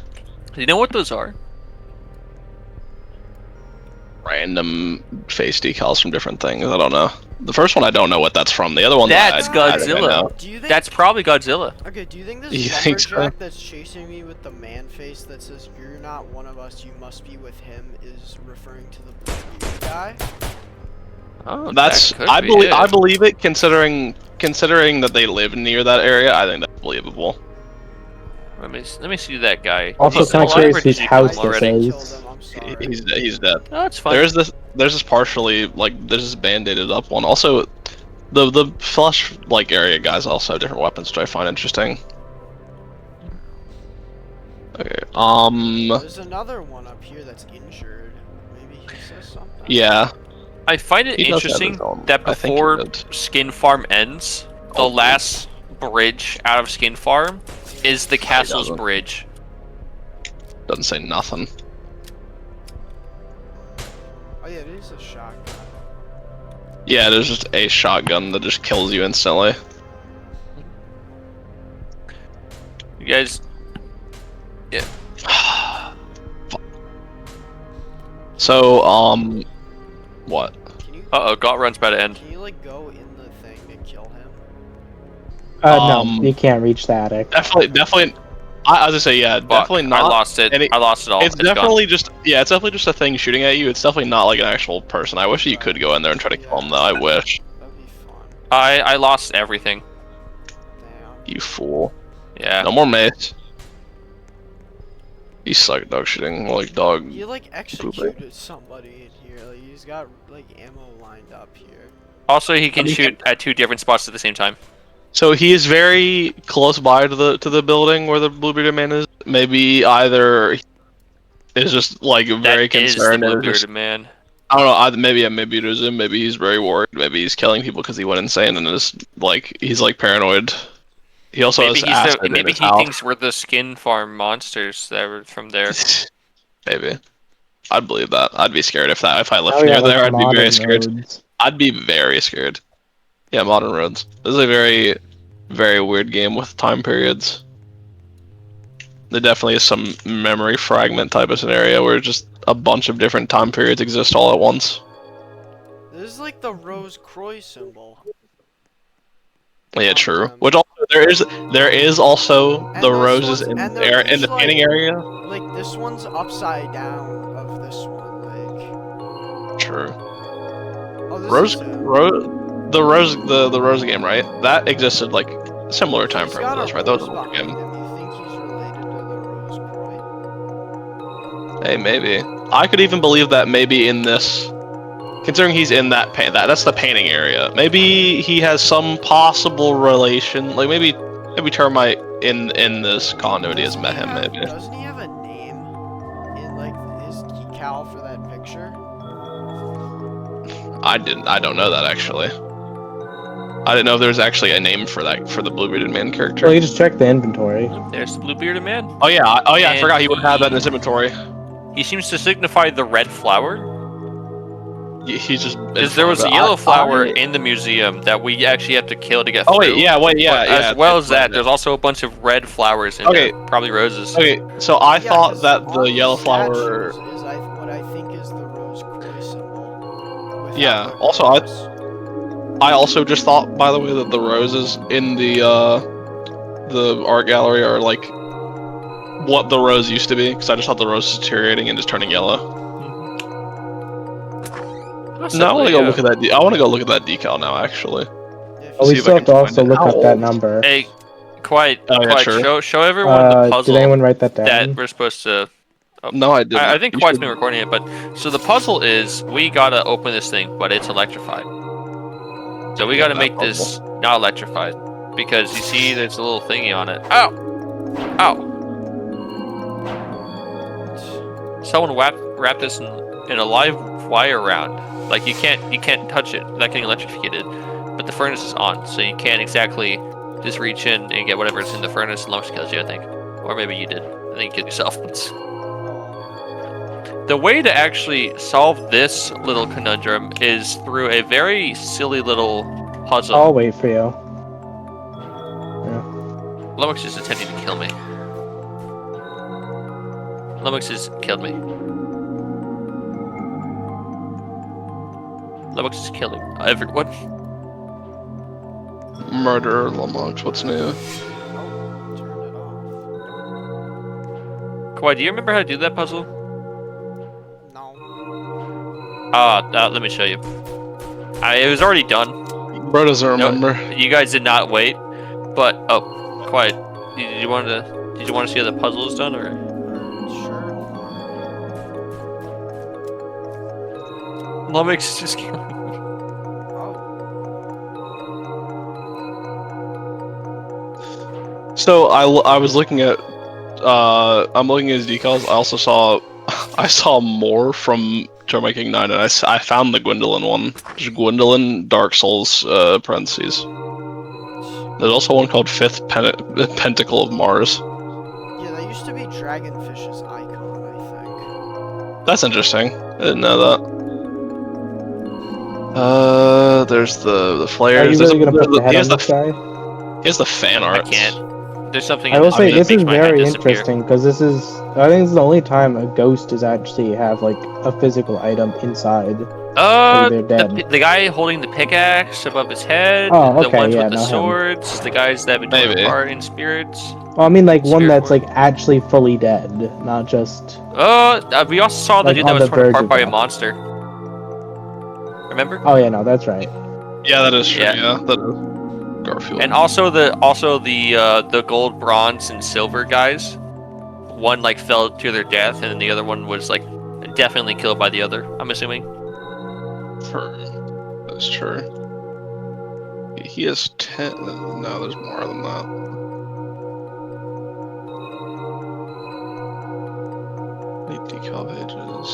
Do you know what those are? random face decals from different things. I don't know. The first one, I don't know what that's from. The other one, That's I think I Godzilla. know. Do you think That's probably Godzilla. Okay, do you think this You think so? lumberjack that's chasing me with the man face that says "You're not one of us, you must be with him" is referring to the blue guy? Oh, That's that could I be believe it. I believe it. Considering that they live near that area, I think that's believable. Let me see that guy. Also, He's kinda still alive, curious or did whose you kill house him this already? is. Killed him, I'm sorry. He's dead. Oh, that's fine. There's this partially like there's this band-aided up one. Also, the flesh like area guys also have different weapons, which I find interesting. Okay. There's another one up here that's injured. Maybe he says something. Yeah. I find it He does have interesting his own- that I think he before did. Skin Farm ends, the Oh, last bridge out of Skin Farm is the castle's doesn't. bridge. Doesn't say nothing. Oh yeah, it is a shotgun. Yeah, there's just a shotgun that just kills you instantly. You guys, So, what? Can you Got run's about to end. can you like go in the thing to kill him? No, you can't reach the attic. Definitely. I was gonna say, yeah, Fuck, definitely not. I lost it. And I lost it all. It's definitely just, yeah, it's definitely just a thing shooting at you. It's definitely not like an actual person. I wish you could go in there and try to kill him, though. I wish. That'd be fun. I lost everything. Damn. You fool. Yeah. No more mace. You suck at dog shooting, like dog. You like executed somebody in here. Like he's got like ammo lined up here. Also, he can shoot at 2 different spots at the same time. So he is very close by to the building where the blue bearded man is. Maybe either is just like very That is the concerned and blue-bearded just, man. I don't know. Maybe it is him. Maybe he's very worried. Maybe he's killing people because he went insane and is like he's like paranoid. He also Maybe has acid in maybe his he house. thinks we're the skin farm monsters that were from there. Maybe. I'd believe that. I'd be scared if I lived Now we near got, like, there. I'd be very modern scared. roads. I'd be very scared. Yeah, modern roads. This is a very, very weird game with time periods. There definitely is some memory fragment type of scenario where just a bunch of different time periods exist all at once. This is like the Rose Croix symbol. Yeah, true. Which also there is also And the this roses one's- in and the they're in the each, painting like- area. Like this one's upside down of this one. Like True. oh, this Rose, is him. the Rose game, right? That existed like similar time He's frame got to a this, right? That was rose a behind game. him. You think he's related to the Rose Croix? Hey, maybe. I could even believe that maybe in this, considering he's in that's the painting area. Maybe he has some possible relation. Like maybe Termite in this continuity has met him. Maybe. Doesn't he have a name in like his decal for that picture? I don't know that actually. I didn't know if there was actually a name for the blue bearded man character. Well, you just check the inventory. There's the blue-bearded man. Oh yeah, I And forgot he would have that in his inventory. He seems to signify the red flower. He's just Because there was a yellow flower in the museum that we actually have to kill to get through. Oh wait, yeah, But yeah. as well as that, there's also a bunch of red flowers in Okay. there. Probably roses. Okay, so I Yeah, thought 'cause that on the these yellow flower. statues is what I think is the Rose Croix symbol. without Yeah, the also, cross. I also just thought, by the way, that the roses in the art gallery are like what the rose used to be, because I just thought the rose was deteriorating and just turning yellow. No, I want to go look at that. I want to go look at that decal now, actually. If Oh, we See if still I have to can also find it. look up How that old? number. Hey, quiet, Oh, yeah, quiet. sure. Show everyone the puzzle Did anyone write that down? that we're supposed to. No, I didn't. I think You Quiet's should- been recording it, but so the puzzle is we gotta open this thing, but it's electrified. So we Yeah, gotta that make this not electrified because you see there's a little thingy on it. Ow! Ow! Someone wrap this in a live wire round. Like you can't touch it without getting electrocuted. But the furnace is on, so you can't exactly just reach in and get whatever's in the furnace unless it kills you, I think. Or maybe you did. I think you killed yourself. The way to actually solve this little conundrum is through a very silly little puzzle. I'll wait for you. Lummox is intending to kill me. Lummox has killed me. Lummox is killing everyone. Murder, Lomox, what's new? oh, turn it off. Kawhi, do you remember how to do that puzzle? No. Let me show you. It was already done. Bro doesn't remember. You guys did not wait, but Quiet. Did you want to see how the puzzle is done, or? Sure. Lummox is just killing me. Oh. So I was looking at I'm looking at his decals. I also saw more from Termite King 9, and I found the Gwendolyn one. Just Gwendolyn Dark Souls parentheses. There's also one called Fifth Pentacle of Mars. Yeah, that used to be Dragonfish's icon, I think. That's interesting. I didn't know that. There's the Are flares. you There's really gonna put the head on here's this guy? here's the fan I art. can't. There's something I in will this say game that this makes is my head very disappear. interesting because I think this is the only time a ghost is actually have like a physical item inside. Like they're dead. The guy holding the pickaxe above his head, Oh, the okay, ones yeah, with the not him. swords, the guys that have been torn Maybe. apart in spirits. Well, I mean like one Spirit that's form. like actually fully dead, not just We also saw the Like, dude that on was the torn verge apart of by a death. monster. Remember? Oh yeah, no, that's right. Yeah, that is true. Yeah. Yeah, that is Garfield. And also the gold, bronze, and silver guys. One like fell to their death, and then the other one was like definitely killed by the other. I'm assuming. That's true. He has 10. No, there's more than that. Leap decal pages.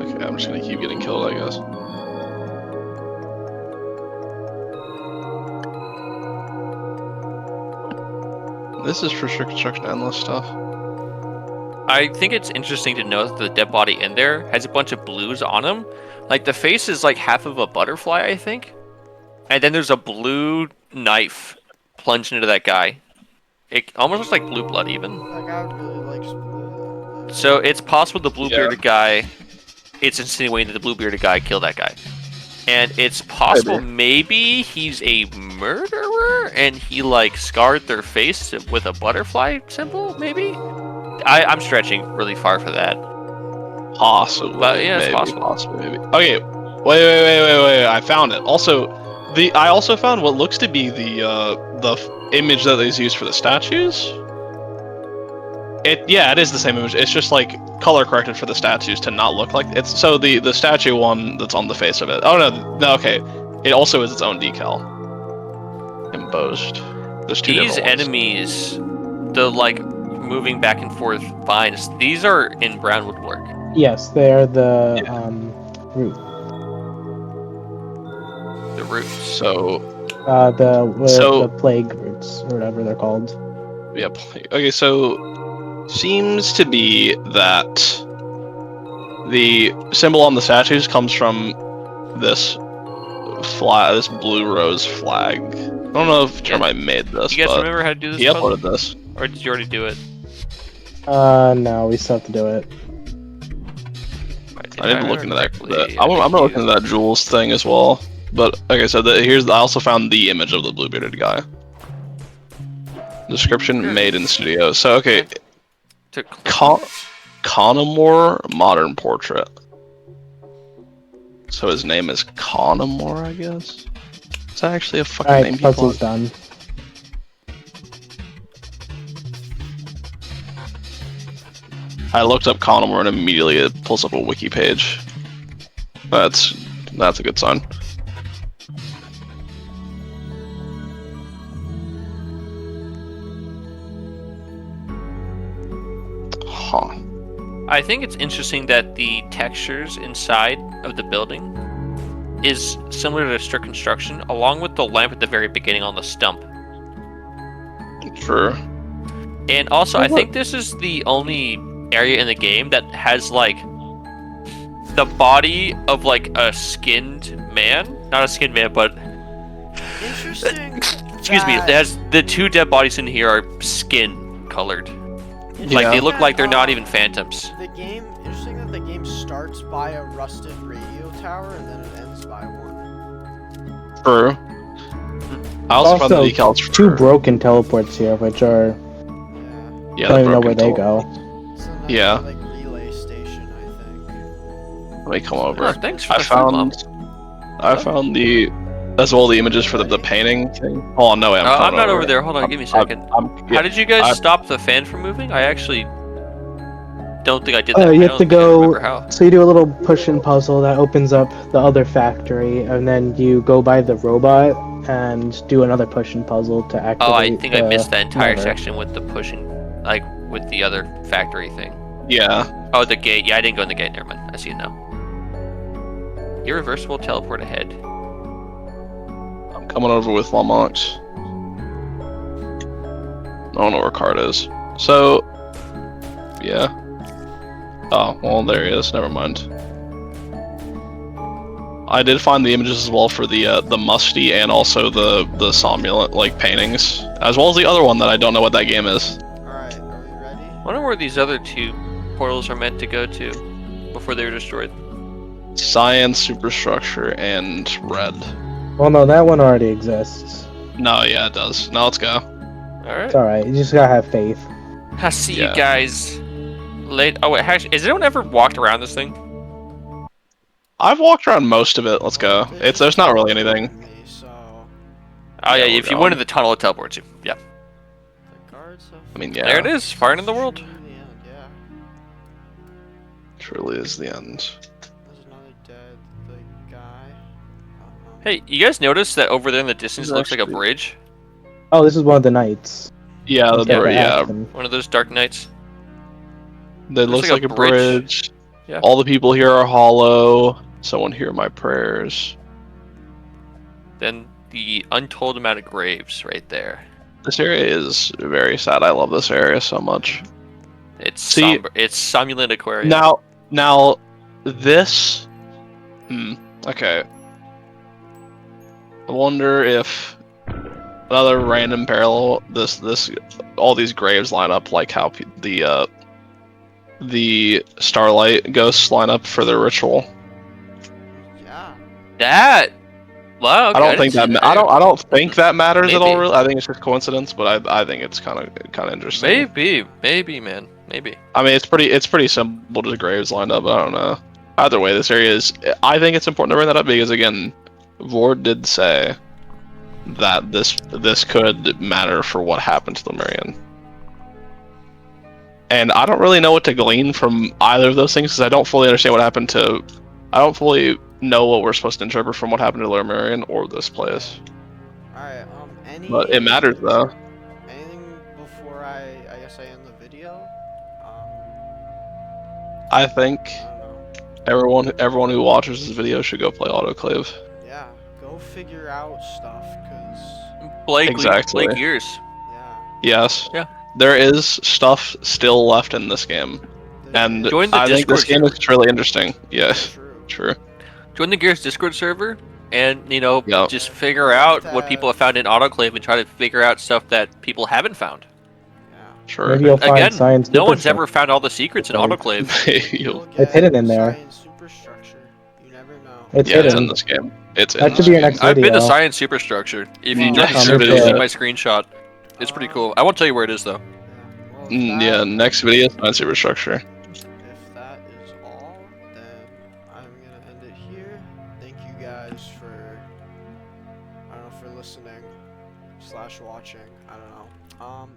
Okay, I'm just gonna keep getting killed, I guess. This is for sure construction endless stuff. I think it's interesting to note that the dead body in there has a bunch of blues on him. Like the face is like half of a butterfly, I think. And then there's a blue knife plunged into that guy. It almost looks like blue blood even. That guy really likes blue. So it's possible the blue bearded guy, it's insinuating that the blue bearded guy killed that guy. And it's possible maybe he's a murderer and he like scarred their face with a butterfly symbol, maybe? I'm stretching really far for that. Possibly. But yeah, it's maybe, possible. Possibly, maybe. Okay, wait. I found it. Also, I also found what looks to be the image that is used for the statues. It is the same image. It's just like color corrected for the statues to not look like it's. So the statue one that's on the face of it. Oh no, okay. It also is its own decal. Embossed. There's two These different ones. enemies, the like moving back and forth vines, these are in brown woodwork. Yes, they're the root. The roots. So The plague roots or whatever they're called. yeah. Okay, so seems to be that the symbol on the statues comes from this this blue rose flag. I don't know if Termite made this. You guys but remember how to do this? he puzzle? uploaded this. Or did you already do it? No, we still have to do it. I need to look into that. I'm gonna look into that Jules thing as well. But okay, so I also found the image of the blue bearded guy. Description made in the studio. So okay, Conamore modern portrait. So his name is Conamore, I guess. Is that actually a fucking name? Alright, puzzle's done. I looked up Conamore and immediately it pulls up a wiki page. That's a good sign. Huh. I think it's interesting that the textures inside of the building is similar to strict construction, along with the lamp at the very beginning on the stump. True. And also, I think this is the only area in the game that has like the body of like a skinned man, not a skinned man, but Interesting. excuse me. It has the two dead bodies in here are skin colored. Like they look like they're not even phantoms. The game. Interesting that the game starts by a rusted radio tower and then it ends by one. True. I also found the decals for two broken teleports here, which are yeah, don't even know where they go. It's a nice, Yeah. like relay station, I think. Let me come over. Oh, thanks for I the food, Mom. found the as well the images for the painting thing. Oh no, wait, I'm not over there. Hold on, give me a second. How did you guys stop the fan from moving? I actually don't think I did that. You I have to don't think I remember go. how. So you do a little push-in puzzle that opens up the other factory, and then you go by the robot and do another push-in puzzle to activate. Oh, I think I missed that entire lever. section with the pushing, like with the other factory thing. Yeah. Oh, the gate. Yeah, I didn't go in the gate. Never mind. I see it now. Irreversible teleport ahead. I'm coming over with Lamont. I don't know where Card is. So, yeah. Oh, well, there he is. Never mind. I did find the images as well for the musty and also the somnolent like paintings, as well as the other one that I don't know what that game is. Alright, are we ready? I wonder where these other two portals are meant to go to before they were destroyed. Science, superstructure, and red. Well, no, that one already exists. No, yeah, it does. Now let's go. Alright. It's alright. You just gotta have faith. I'll see Yeah. you guys late. Oh, wait, has anyone ever walked around this thing? I've walked around most of it. Let's go. There's not really anything. Me, so Oh, yeah, we're if you went in going. the tunnel, it teleports you. Yeah. the guards have I mean, yeah. There it is, far into the world. Yeah. Truly is the end. There's another dead guy. Hey, you guys notice that over there in the distance There's looks like a actually- bridge? Oh, this is one of the knights. Yeah, Let's get to yeah. action. One of those dark nights? That looks like a bridge. bridge. Yeah. All the people here are hollow. Someone hear my prayers. Then the untold amount of graves right there. This area is very sad. I love this area so much. It's See- somber. It's Somnolent Aquarium. Now, this. Okay. I wonder if another random parallel. All these graves line up like how the starlight ghosts line up for their ritual. Yeah. That. Wow. Okay, I don't didn't think see that. I don't think that matters at all. Maybe. Really, I think it's just coincidence. But I think it's kind of interesting. Maybe, man. Maybe. I mean, it's pretty simple. Just graves lined up. I don't know. Either way, this area is. I think it's important to bring that up because again, Vord did say that this could matter for what happened to the Lemurian. And I don't really know what to glean from either of those things because I don't fully understand what happened to. I don't fully know what we're supposed to interpret from what happened to Lemurian or this place. Alright, any But it matters though. anything before I guess I end the video? I think I don't know. everyone who watches this video should go play Autoclave. Yeah, go figure out stuff, cause Blake. Exactly. Blake years. yeah. Yes. Yeah. There is stuff still left in this game, and Join the I think this Discord game is really interesting. Yes, True. true. Join the Gears Discord server, and Yep. just figure out what people have found in Autoclave and try to figure out stuff that people haven't found. Yeah. Sure. Maybe you'll find Again, science. no one's superstructure. ever found all the secrets in Like- Autoclave. You'll- It's hidden in there. Science superstructure. You never know. It's yeah, it's hidden. in this game. It's in That this should be your game. next I've been to video. Science Superstructure. If you Well, join the next server, you'll see video. my screenshot. It's pretty cool. I won't tell you where it is though. Yeah. Well, Yeah, next video is on superstructure. If that is all, then I'm gonna end it here. Thank you guys for, I don't know, for listening / watching. I don't know.